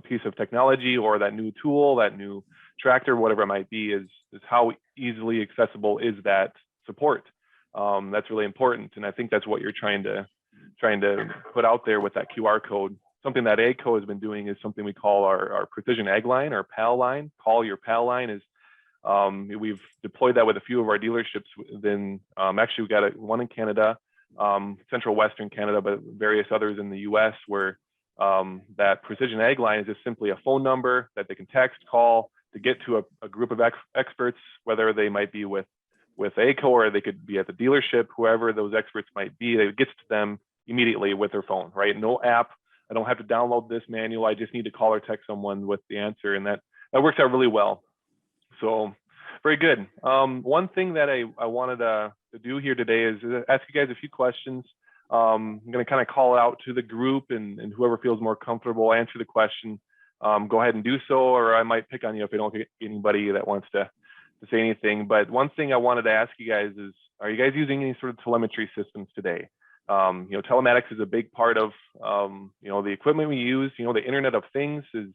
piece of technology or that new tool, that new tractor, whatever it might be, is how easily accessible is that support. That's really important. And I think that's what you're trying to put out there with that QR code. Something that AGCO has been doing is something we call our precision ag line, our PAL line. Call your PAL line is, we've deployed that with a few of our dealerships. Then actually we got one in Canada, central western Canada, but various others in the US where that precision ag line is just simply a phone number that they can text, call to get to a group of experts, whether they might be with AGCO or they could be at the dealership, whoever those experts might be. It gets to them immediately with their phone, right? No app. I don't have to download this manual. I just need to call or text someone with the answer, and that works out really well. So very good. One thing that I wanted to do here today is ask you guys a few questions. I'm going to kind of call out to the group, and whoever feels more comfortable answer the question, go ahead and do so, or I might pick on you if I don't get anybody that wants to say anything. But one thing I wanted to ask you guys is, are you guys using any sort of telemetry systems today? Telematics is a big part of, the equipment we use. The Internet of Things is,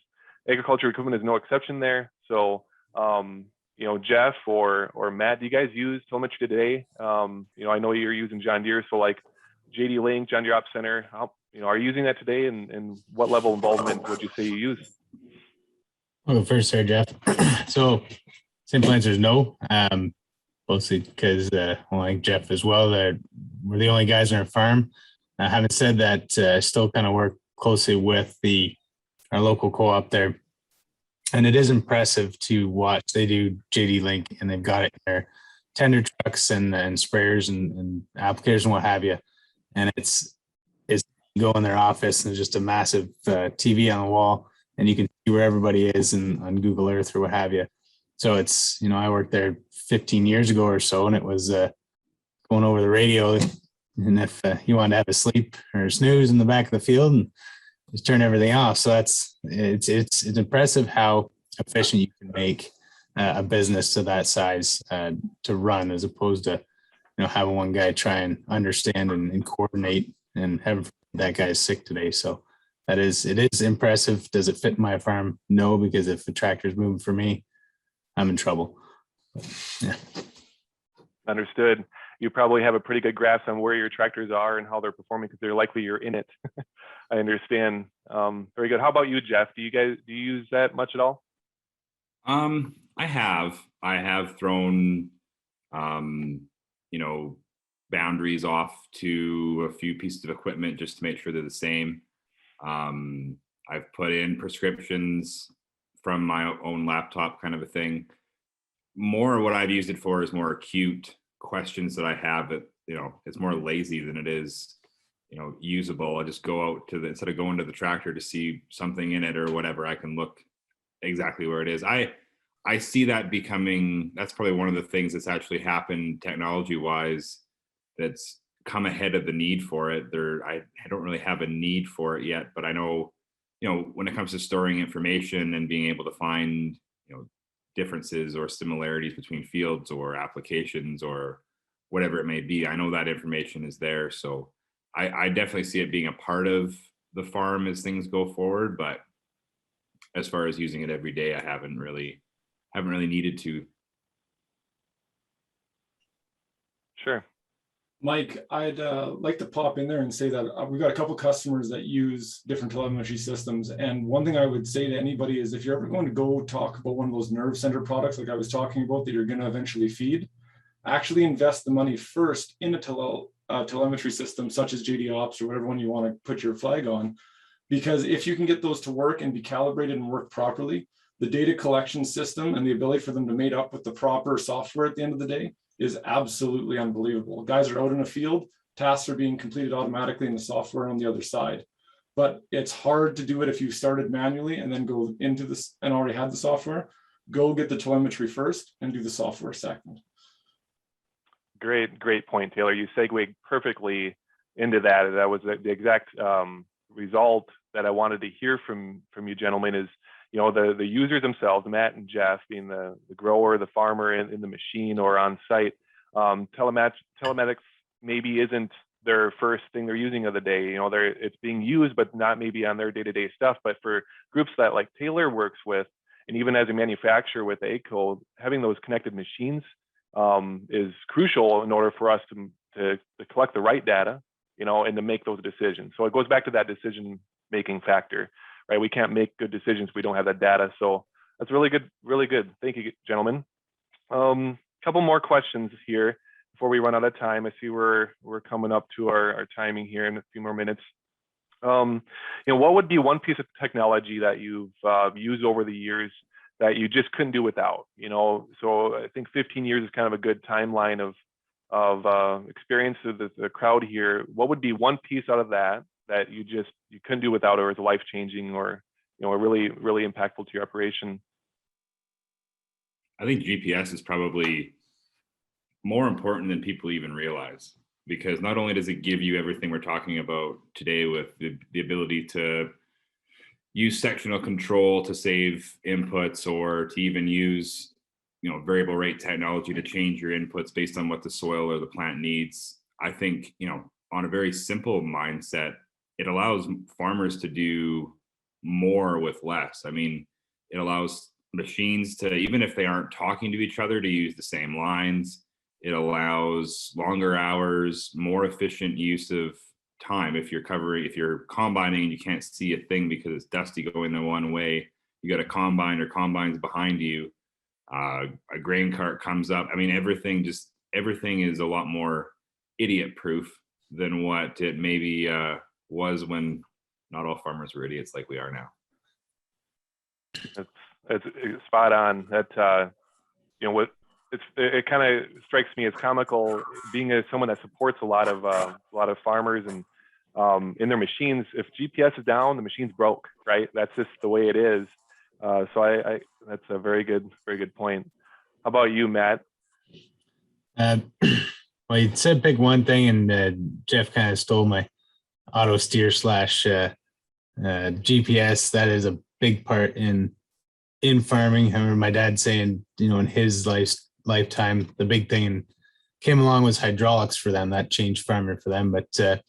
agriculture equipment is no exception there. So, Jeff or Matt, do you guys use telemetry today? I know you're using John Deere, so like JD Link, John Deere Ops Center, are you using that today, and what level of involvement would you say you use? I'll go first there, Jeff. So simple answer is no. Mostly because, like Jeff as well, that we're the only guys on our farm. Having said that, I still kind of work closely with our local co-op there. And it is impressive to watch. They do JD Link, and they've got it in their tender trucks and sprayers and applicators and what have you. And it's you go in their office and there's just a massive TV on the wall, and you can see where everybody is on Google Earth or what have you. So it's, I worked there 15 years ago or so, and it was going over the radio. And if you wanted to have a sleep or a snooze in the back of the field, and just turn everything off. So it's impressive how efficient you can make a business to that size to run, as opposed to having one guy try and understand and coordinate, and have that guy's sick today. So it is impressive. Does it fit my farm? No, because if the tractor's moving for me, I'm in trouble. Yeah. Understood. You probably have a pretty good grasp on where your tractors are and how they're performing, because they're likely you're in it. I understand. Very good. How about you, Jeff? Do you use that much at all? I have thrown, boundaries off to a few pieces of equipment just to make sure they're the same. I've put in prescriptions from my own laptop, kind of a thing. More what I've used it for is more acute questions that I have that, it's more lazy than it is, usable. I just go out to instead of going to the tractor to see something in it or whatever, I can look exactly where it is. I see that that's probably one of the things that's actually happened technology wise that's come ahead of the need for it. I don't really have a need for it yet, but I know, when it comes to storing information and being able to find, differences or similarities between fields or applications or whatever it may be, I know that information is there. So I definitely see it being a part of the farm as things go forward. But as far as using it every day, I haven't really needed to. Sure. Mike, I'd like to pop in there and say that we've got a couple customers that use different telemetry systems. And one thing I would say to anybody is, if you're ever going to go talk about one of those nerve center products like I was talking about that you're going to eventually feed, actually invest the money first in a telemetry system such as JD Ops or whatever one you want to put your flag on. Because if you can get those to work and be calibrated and work properly, the data collection system and the ability for them to mate up with the proper software at the end of the day is absolutely unbelievable. Guys are out in a field, tasks are being completed automatically in the software on the other side. But it's hard to do it if you started manually and then go into this and already had the software. Go get the telemetry first and do the software second. Great point, Taylor. You segued perfectly into that. That was the exact result that I wanted to hear from you gentlemen is, the users themselves, Matt and Jeff, being the grower, the farmer in the machine or on site, telematics maybe isn't their first thing they're using of the day. It's being used, but not maybe on their day-to-day stuff. But for groups that like Taylor works with, and even as a manufacturer with AGCO, having those connected machines is crucial in order for us to collect the right data, and to make those decisions. So it goes back to that decision-making factor. Right, we can't make good decisions if we don't have that data. So that's really good, really good. Thank you, gentlemen. Couple more questions here before we run out of time. I see we're coming up to our timing here in a few more minutes. What would be one piece of technology that you've used over the years that you just couldn't do without? So I think 15 years is kind of a good timeline of experience of the crowd here. What would be one piece out of that you couldn't do without, or is life-changing, or really impactful to your operation? I think GPS is probably more important than people even realize, because not only does it give you everything we're talking about today with the ability to use sectional control to save inputs, or to even use variable rate technology to change your inputs based on what the soil or the plant needs. I think on a very simple mindset, it allows farmers to do more with less. I mean, it allows machines to, even if they aren't talking to each other, to use the same lines. It allows longer hours, more efficient use of time. If you're combining and you can't see a thing because it's dusty going the one way, you got a combine or combines behind you. A grain cart comes up. I mean, everything is a lot more idiot proof than what it maybe was when not all farmers were idiots like we are now. That's spot on. That what it kind of strikes me as comical, being as someone that supports a lot of farmers and in their machines. If GPS is down, the machine's broke, right? That's just the way it is. So I that's a very good point. How about you, Matt? Well, you said pick one thing, and Jeff kind of stole my auto steer slash GPS. That is a big part in farming. I remember my dad saying, in his lifetime, the big thing came along was hydraulics for them. That changed farming for them. But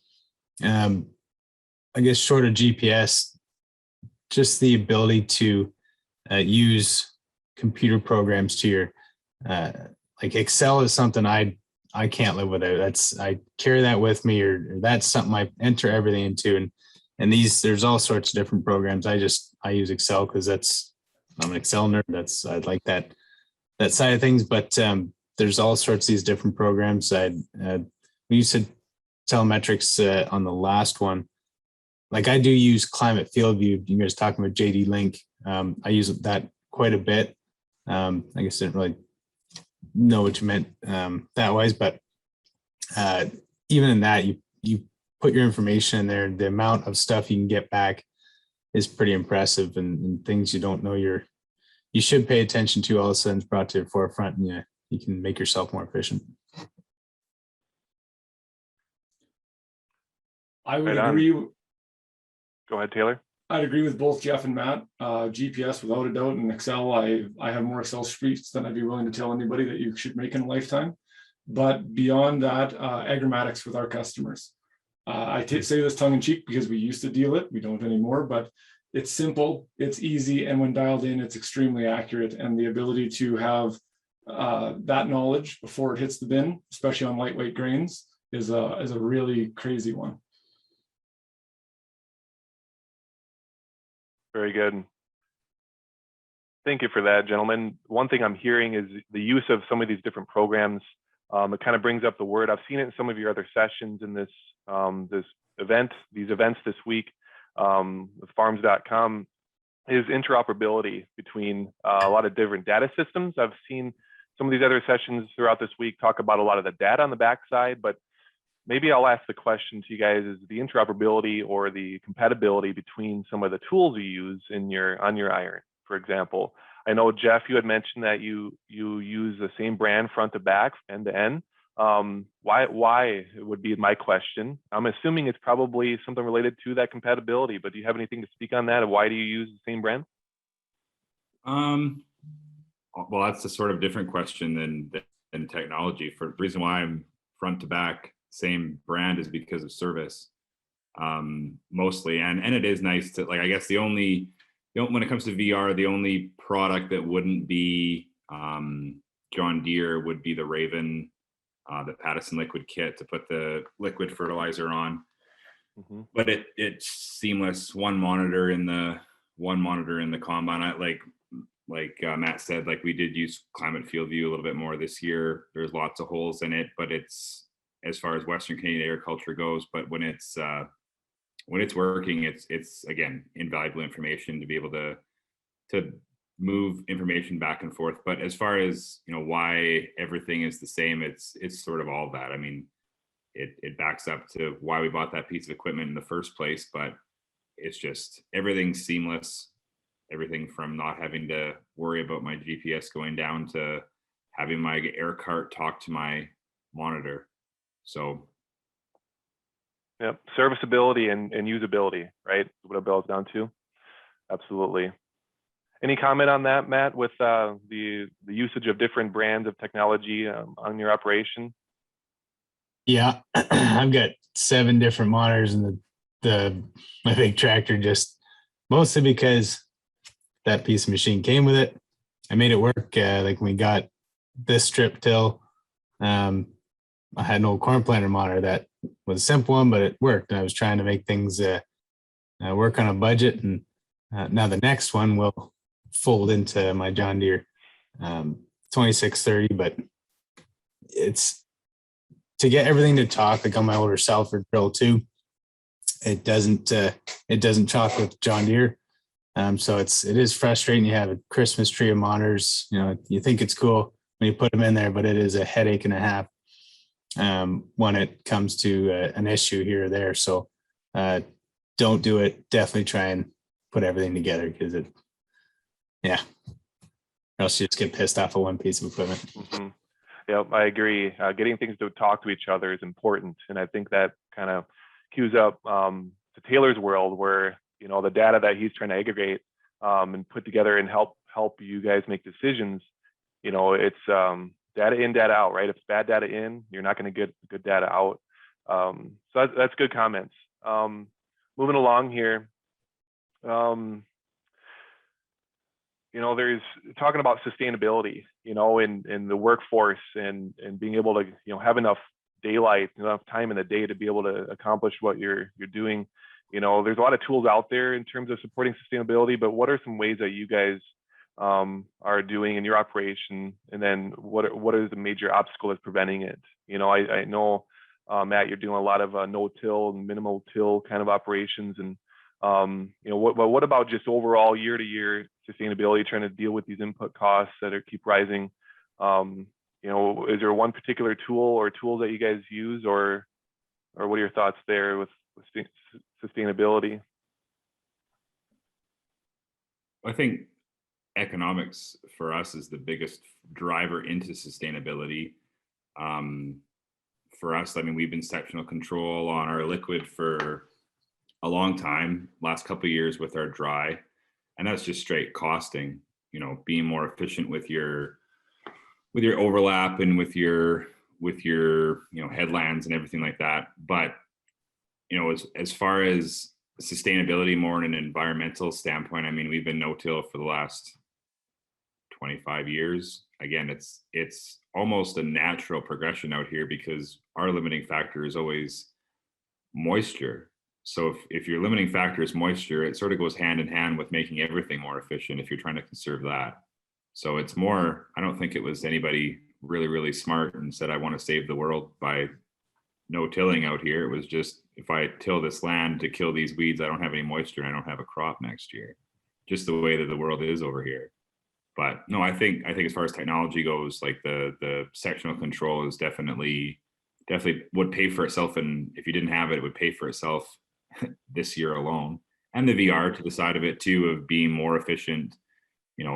I guess short of GPS, just the ability to use computer programs to your like Excel is something I can't live without. I carry that with me, or that's something I enter everything into. And there's all sorts of different programs. I use Excel because I'm an Excel nerd. I like that side of things. But there's all sorts of these different programs. We used to telemetrics on the last one. Like I do use Climate Field View. You guys talking about JD Link. I use that quite a bit. I guess I didn't really know what you meant that wise, but even in that, you put your information in there. The amount of stuff you can get back is pretty impressive, and things you don't know you should pay attention to all of a sudden is brought to the forefront, and you can make yourself more efficient. I would Right on. agree. Go ahead, Taylor. I'd agree with both Jeff and Matt. GPS, without a doubt, and Excel. I have more Excel sheets than I'd be willing to tell anybody that you should make in a lifetime. But beyond that, agramatics with our customers. I say this tongue in cheek because we used to deal it. We don't anymore, but it's simple, it's easy, and when dialed in, it's extremely accurate. And the ability to have that knowledge before it hits the bin, especially on lightweight grains, is a really crazy one. Very good. Thank you for that, gentlemen. One thing I'm hearing is the use of some of these different programs. It kind of brings up the word. I've seen it in some of your other sessions in these events this week with Farms.com, is interoperability between a lot of different data systems. I've seen some of these other sessions throughout this week talk about a lot of the data on the backside, but maybe I'll ask the question to you guys: is the interoperability or the compatibility between some of the tools you use on your iron, for example? I know, Jeff, you had mentioned that you use the same brand front to back, end to end. Why would be my question. I'm assuming it's probably something related to that compatibility, but do you have anything to speak on that? Why do you use the same brand? Well, that's a sort of different question than technology. For the reason why I'm front to back same brand is because of service, mostly. And it is nice to, like, I guess when it comes to VR, the only product that wouldn't be John Deere would be the Raven, the Pattison liquid kit to put the liquid fertilizer on. Mm-hmm. But it's seamless. One monitor in the combine. Like Matt said, like we did use Climate Field View a little bit more this year. There's lots of holes in it, but it's, as far as Western Canadian agriculture goes, but when it's working, it's again invaluable information to be able to move information back and forth. But as far as why everything is the same, it's sort of all that. I mean, it backs up to why we bought that piece of equipment in the first place, but it's just everything's seamless. Everything from not having to worry about my GPS going down to having my air cart talk to my monitor. So, yeah, serviceability and usability, right? What it boils down to. Absolutely. Any comment on that, Matt, with the usage of different brands of technology on your operation? Yeah, I've got 7 different monitors in my big tractor, just mostly because that piece of machine came with it. I made it work. Like when we got this strip till, I had an old corn planter monitor that was a simple one, but it worked. And I was trying to make things work on a budget. And now the next one will fold into my John Deere 2630, but it's to get everything to talk. Like on my older Salford drill too, it doesn't talk with John Deere. So it is frustrating. You have a Christmas tree of monitors, you think it's cool when you put them in there, but it is a headache and a half when it comes to an issue here or there. So don't do it. Definitely try and put everything together, because or else you just get pissed off at one piece of equipment. Mm-hmm. Yeah, I agree. Getting things to talk to each other is important. And I think that kind of cues up to Taylor's world, where, the data that he's trying to aggregate and put together and help you guys make decisions, it's data in, data out, right? If it's bad data in, you're not going to get good data out. So that's good comments. Moving along here, there's talking about sustainability, in the workforce and being able to, have enough daylight, enough time in the day to be able to accomplish what you're doing. There's a lot of tools out there in terms of supporting sustainability, but what are some ways that you guys are doing in your operation? And then what is the major obstacle that's preventing it? I know, Matt, you're doing a lot of no-till and minimal till kind of operations. And, what about just overall year-to-year sustainability, trying to deal with these input costs that keep rising? Is there one particular tool or tools that you guys use, or what are your thoughts there with sustainability? I think economics for us is the biggest driver into sustainability. For us, we've been sectional control on our liquid for a long time, last couple of years with our dry, and that's just straight costing, being more efficient with your overlap and with your headlands and everything like that. But as far as sustainability, more in an environmental standpoint, we've been no-till for the last 25 years. Again, it's almost a natural progression out here, because our limiting factor is always moisture. So if your limiting factor is moisture, it sort of goes hand in hand with making everything more efficient if you're trying to conserve that. So it's more, I don't think it was anybody really, really smart and said, I want to save the world by no-tilling out here. It was just, if I till this land to kill these weeds, I don't have any moisture and I don't have a crop next year. Just the way that the world is over here. But no, I think as far as technology goes, like the sectional control is definitely would pay for itself. And if you didn't have it, it would pay for itself this year alone. And the VR to the side of it too, of being more efficient,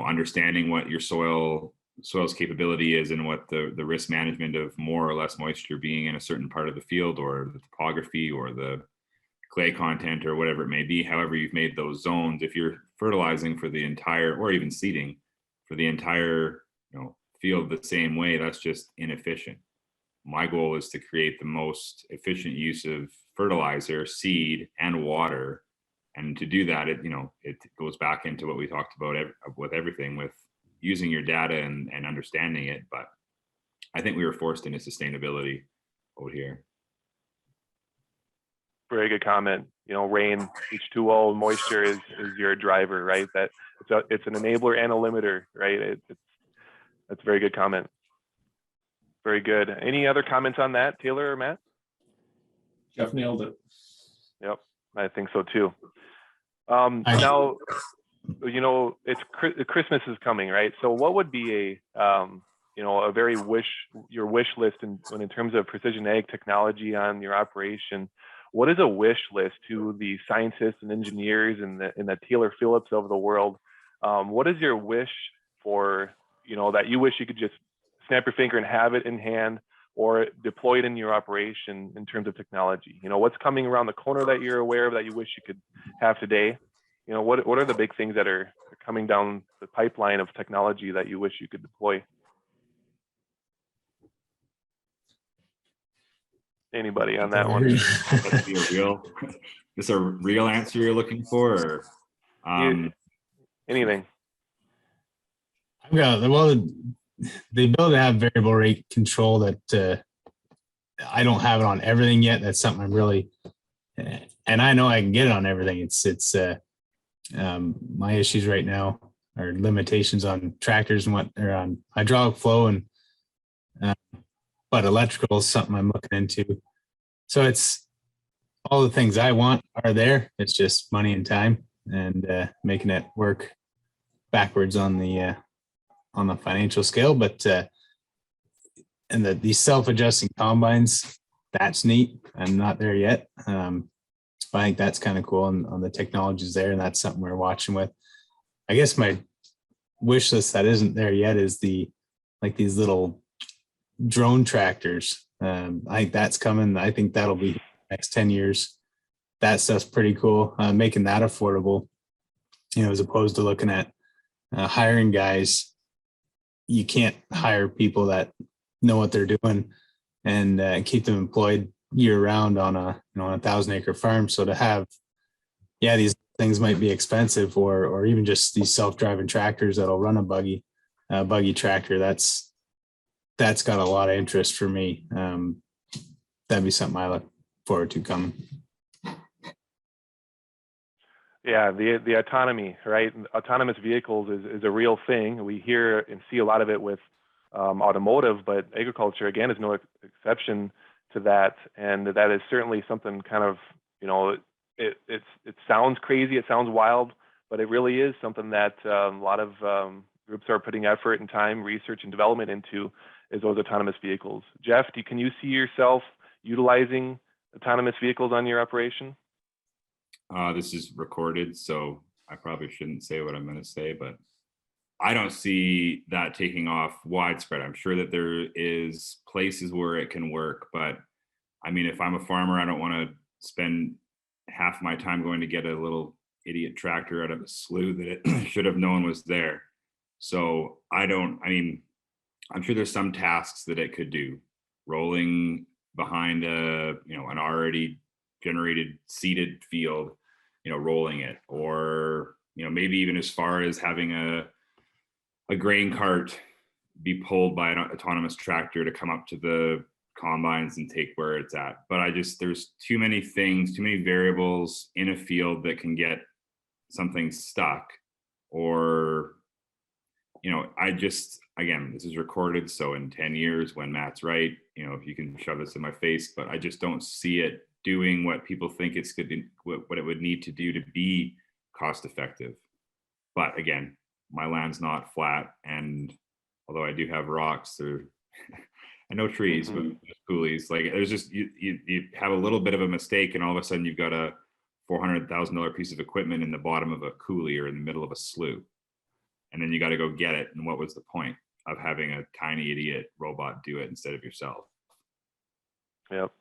understanding what your soil's capability is and what the risk management of more or less moisture being in a certain part of the field, or the topography or the clay content or whatever it may be. However you've made those zones, if you're fertilizing for the entire, or even seeding for the entire field the same way, that's just inefficient. My goal is to create the most efficient use of fertilizer, seed, and water. And to do that, it goes back into what we talked about with everything, with using your data and understanding it. But I think we were forced into sustainability out here. Very good comment. Rain, H2O, moisture is your driver, right? That it's an enabler and a limiter, right? That's a very good comment. Very good. Any other comments on that, Taylor or Matt? Jeff nailed it. Yep, I think so too. Now, it's Christmas is coming, right? So what would be your wish list in terms of precision ag technology on your operation? What is a wish list to the scientists and engineers in the Taylor Phillips of the world? What is your wish for, that you wish you could just snap your finger and have it in hand, or deploy it in your operation in terms of technology? What's coming around the corner that you're aware of that you wish you could have today? What are the big things that are coming down the pipeline of technology that you wish you could deploy? Anybody on that one? Is a real answer you're looking for, or anything? The ability to have variable rate control that I don't have it on everything yet. That's something I'm really, and I know I can get it on everything. It's my issues right now or limitations on tractors and what, or on hydraulic flow and, but electrical is something I'm looking into. So it's all the things I want are there. It's just money and time and making it work backwards on the financial scale. But and these self-adjusting combines, that's neat. I'm not there yet. But I think that's kind of cool on the technologies there, and that's something we're watching with. I guess my wish list that isn't there yet is these little drone tractors. I think that's coming. I think that'll be next 10 years. That stuff's pretty cool. Making that affordable, as opposed to looking at hiring guys. You can't hire people that know what they're doing and keep them employed year round on a 1,000-acre farm. So to have, these things might be expensive, or even just these self-driving tractors that'll run a buggy tractor. That's got a lot of interest for me. That'd be something I look forward to coming. Yeah, the autonomy, right? Autonomous vehicles is a real thing. We hear and see a lot of it with automotive, but agriculture, again, is no exception to that. And that is certainly something kind of, it sounds crazy, it sounds wild, but it really is something that a lot of groups are putting effort and time, research and development into, is those autonomous vehicles. Jeff, can you see yourself utilizing autonomous vehicles on your operation? This is recorded, so I probably shouldn't say what I'm going to say, but I don't see that taking off widespread. I'm sure that there is places where it can work, but I mean, if I'm a farmer, I don't want to spend half my time going to get a little idiot tractor out of a slough that it should have known was there. So I'm sure there's some tasks that it could do. Rolling behind an already generated seeded field, rolling it, or maybe even as far as having a grain cart be pulled by an autonomous tractor to come up to the combines and take where it's at. But there's too many things, too many variables in a field that can get something stuck, or again, this is recorded, so in 10 years when Matt's right, if you can shove this in my face, but I just don't see it doing what people think it's good to, what it would need to do to be cost effective. But again, my land's not flat, and although I do have rocks, there and no trees, but coulees, like there's just you have a little bit of a mistake, and all of a sudden you've got a $400,000 piece of equipment in the bottom of a coulee or in the middle of a slough, and then you got to go get it. And what was the point of having a tiny idiot robot do it instead of yourself? Yep.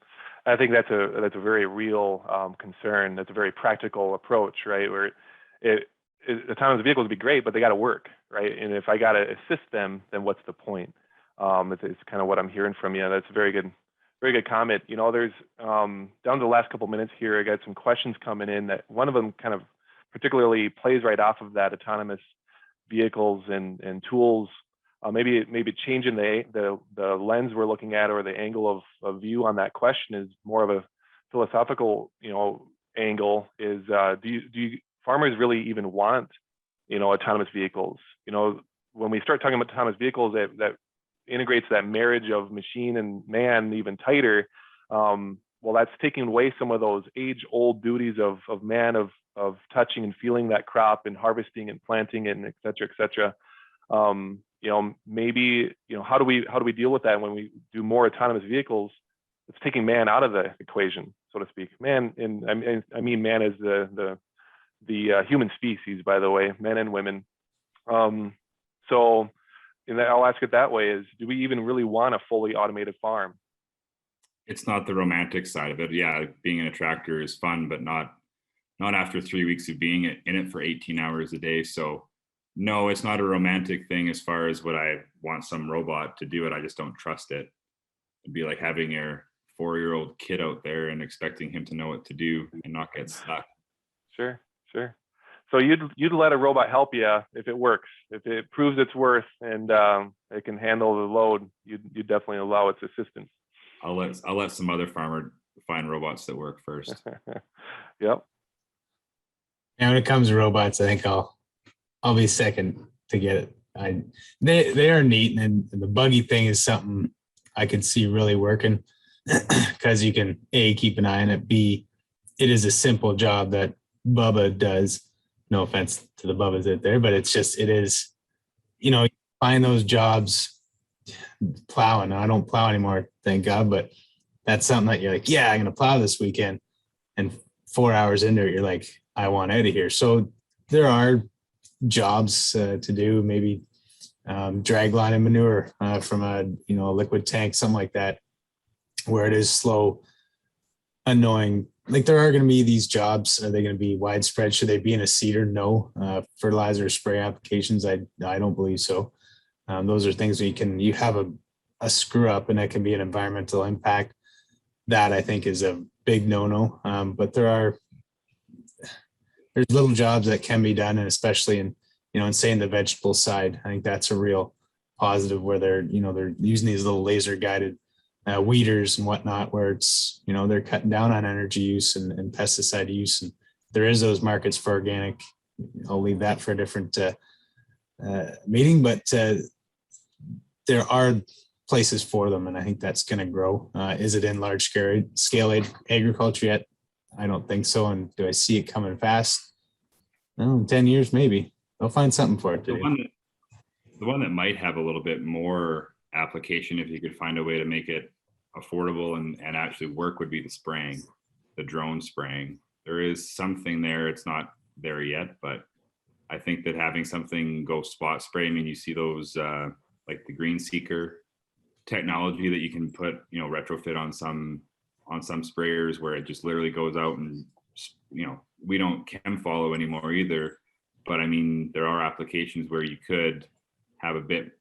I think that's a very real concern. That's a very practical approach, right? Where autonomous vehicles would be great, but they got to work, right? And if I got to assist them, then what's the point? It's kind of what I'm hearing from you. That's a very good comment. There's down to the last couple minutes here, I got some questions coming in that one of them kind of particularly plays right off of that autonomous vehicles and tools. Maybe changing the lens we're looking at, or the angle of view on that question, is more of a philosophical angle. Is do farmers really even want autonomous vehicles? When we start talking about autonomous vehicles, that integrates that marriage of machine and man even tighter. Well, that's taking away some of those age-old duties of man, of touching and feeling that crop and harvesting and planting it, and et cetera. Maybe how do we deal with that when we do more autonomous vehicles? It's taking man out of the equation, so to speak. Man, and I mean man as the human species, by the way, men and women. So I'll ask it that way: is do we even really want a fully automated farm? It's not the romantic side of it. Yeah, being in a tractor is fun, but not after 3 weeks of being in it for 18 hours a day. So no, it's not a romantic thing as far as what I want some robot to do it. I just don't trust it. It'd be like having your 4-year-old kid out there and expecting him to know what to do and not get stuck. Sure. So you'd let a robot help you if it works, if it proves its worth and it can handle the load. You'd definitely allow its assistance. I'll let some other farmer find robots that work first. Yep. And when it comes to robots, I think I'll I'll be second to get it. They are neat, and the buggy thing is something I could see really working because you can A, keep an eye on it, B, it is a simple job that Bubba does. No offense to the Bubbas out there, but it is, you find those jobs plowing. I don't plow anymore, thank God, but that's something that you're like, yeah, I'm going to plow this weekend. And 4 hours into it, you're like, I want out of here. So there are jobs to do, maybe drag line and manure from a liquid tank, something like that, where it is slow, annoying. Like there are going to be these jobs. Are they going to be widespread? Should they be in a seeder? No. Fertilizer spray applications, I don't believe so. Those are things that you have a screw up, and that can be an environmental impact. That I think is a big no-no. But there's little jobs that can be done, and especially in say in the vegetable side, I think that's a real positive where they're using these little laser guided weeders and whatnot, where it's they're cutting down on energy use and pesticide use, and there is those markets for organic. I'll leave that for a different meeting, but there are places for them, and I think that's going to grow. Is it in large scale agriculture yet? I don't think so. And do I see it coming fast? No, in 10 years maybe they'll find something for it. The one that might have a little bit more application, if you could find a way to make it affordable and actually work, would be the drone spraying. There is something there. It's not there yet, but I think that having something go spot spray, I mean, you see those like the Green Seeker technology that you can put, retrofit on some sprayers where it just literally goes out and, we don't chem follow anymore either. But I mean, there are applications where you could have a bit,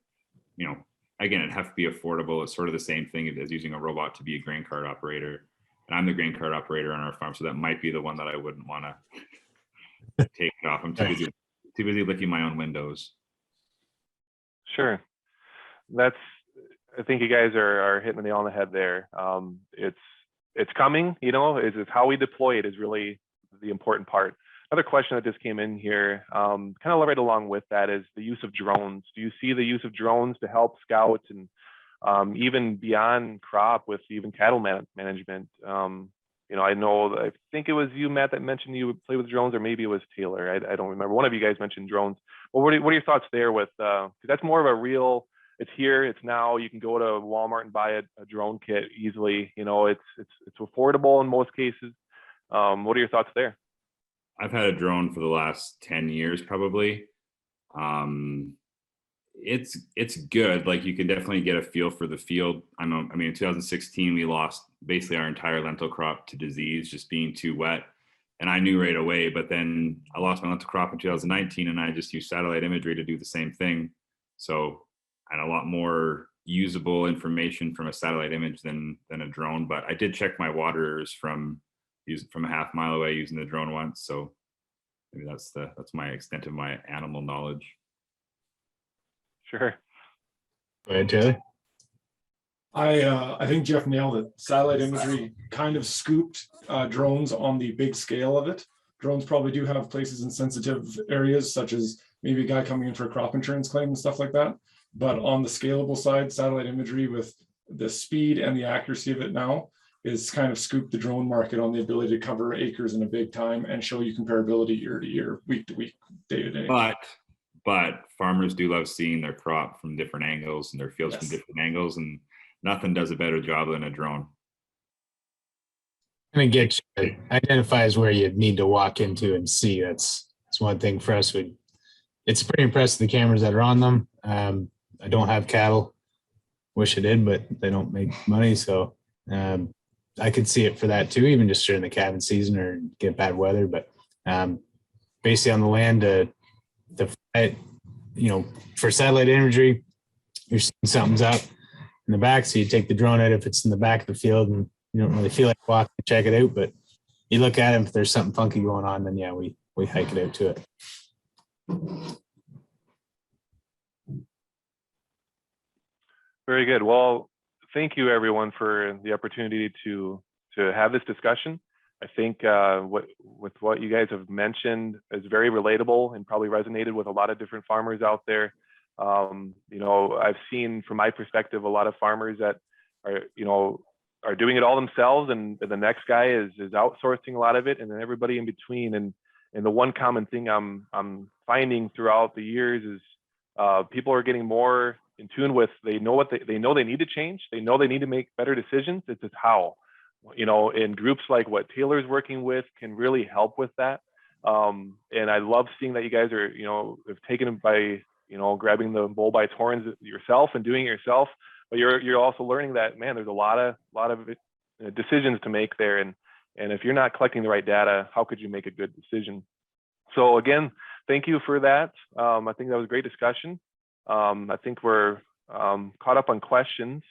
again, it'd have to be affordable. It's sort of the same thing as using a robot to be a grain cart operator. And I'm the grain cart operator on our farm, so that might be the one that I wouldn't want to take it off. I'm too busy licking my own windows. Sure. I think you guys are hitting the nail on the head there. It's coming, it's how we deploy it is really the important part. Another question that just came in here, kind of right along with that, is the use of drones. Do you see the use of drones to help scout and even beyond crop with even cattle management? I think it was you, Matt, that mentioned you would play with drones, or maybe it was Taylor. I don't remember. One of you guys mentioned drones. Well, what are your thoughts there with, because that's more of a real, it's here, it's now. You can go to Walmart and buy a drone kit easily. It's affordable in most cases. What are your thoughts there? I've had a drone for the last 10 years, probably. It's good. Like, you can definitely get a feel for the field. I mean, in 2016, we lost basically our entire lentil crop to disease, just being too wet. And I knew right away, but then I lost my lentil crop in 2019, and I just used satellite imagery to do the same thing. So, and a lot more usable information from a satellite image than a drone. But I did check my waterers from a half mile away using the drone once. So maybe that's my extent of my animal knowledge. Sure. Go ahead, Taylor. I think Jeff nailed it. Satellite imagery kind of scooped drones on the big scale of it. Drones probably do have places in sensitive areas, such as maybe a guy coming in for a crop insurance claim and stuff like that. But on the scalable side, satellite imagery with the speed and the accuracy of it now is kind of scooped the drone market on the ability to cover acres in a big time and show you comparability year to year, week to week, day to day. But farmers do love seeing their crop from different angles and their fields from different angles, and nothing does a better job than a drone. And it gets you, identifies where you need to walk into and see. That's one thing for us. It's pretty impressive, the cameras that are on them. I don't have cattle. Wish I did, but they don't make money. So I could see it for that too, even just during the calving season or get bad weather. But basically on the land, for satellite imagery, you're seeing something's up in the back, so you take the drone out if it's in the back of the field and you don't really feel like walking to check it out, but you look at it, if there's something funky going on, then yeah, we hike it out to it. Very good. Well, thank you everyone for the opportunity to have this discussion. I think with what you guys have mentioned is very relatable and probably resonated with a lot of different farmers out there. You know, I've seen from my perspective a lot of farmers that are doing it all themselves, and the next guy is outsourcing a lot of it, and then everybody in between. And the one common thing I'm finding throughout the years is people are getting more in tune with, they know what they know they need to change, they know they need to make better decisions. It's just how, you know, and groups like what Taylor's working with can really help with that. And I love seeing that you guys are, you know, have taken it by, you know, grabbing the bull by its horns yourself and doing it yourself. But you're also learning that, man, there's a lot of decisions to make there, and if you're not collecting the right data, how could you make a good decision? So again, thank you for that. I think that was a great discussion. I think we're caught up on questions.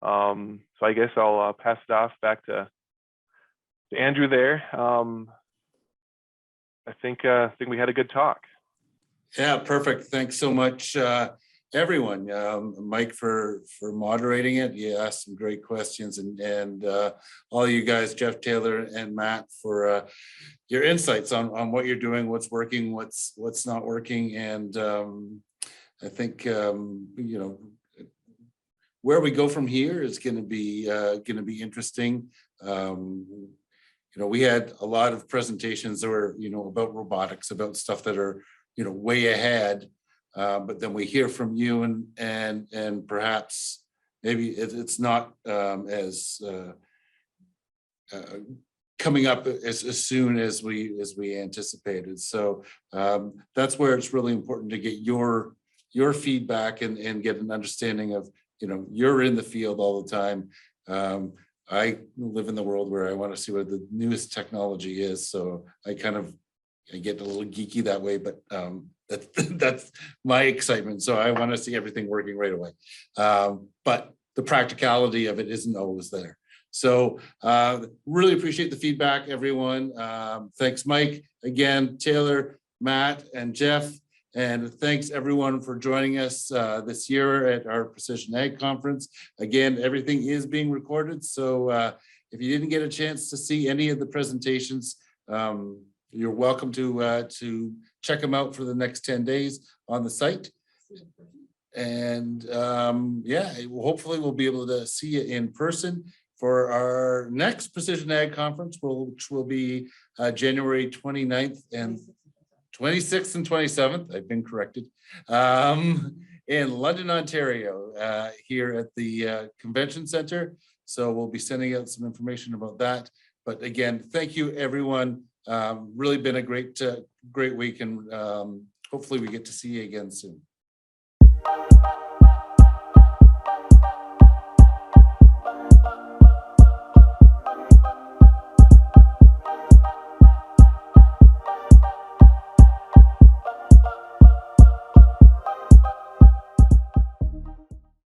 So I guess I'll pass it off back to Andrew there. I think we had a good talk. Yeah, perfect. Thanks so much, everyone. Mike for moderating it. You asked some great questions, and all you guys, Jeff, Taylor, and Matt, for your insights on what you're doing, what's working, what's not working, and I think you know, where we go from here is going to be interesting. You know, we had a lot of presentations that were, you know, about robotics, about stuff that are, you know, way ahead. But then we hear from you, and perhaps maybe it's not as coming up as soon as we anticipated. So that's where it's really important to get your feedback and get an understanding of, you know, you're in the field all the time. I live in the world where I want to see what the newest technology is. So I get a little geeky that way, but that's my excitement. So I want to see everything working right away. But the practicality of it isn't always there. So really appreciate the feedback, everyone. Thanks, Mike, again, Taylor, Matt, and Jeff. And thanks everyone for joining us this year at our Precision Ag Conference. Again, everything is being recorded. So if you didn't get a chance to see any of the presentations, you're welcome to check them out for the next 10 days on the site. And yeah, hopefully we'll be able to see you in person for our next Precision Ag Conference, which will be January 29th and 26th and 27th. I've been corrected. In London, Ontario, here at the Convention Center. So we'll be sending out some information about that. But again, thank you, everyone. Really been a great week, and hopefully we get to see you again soon.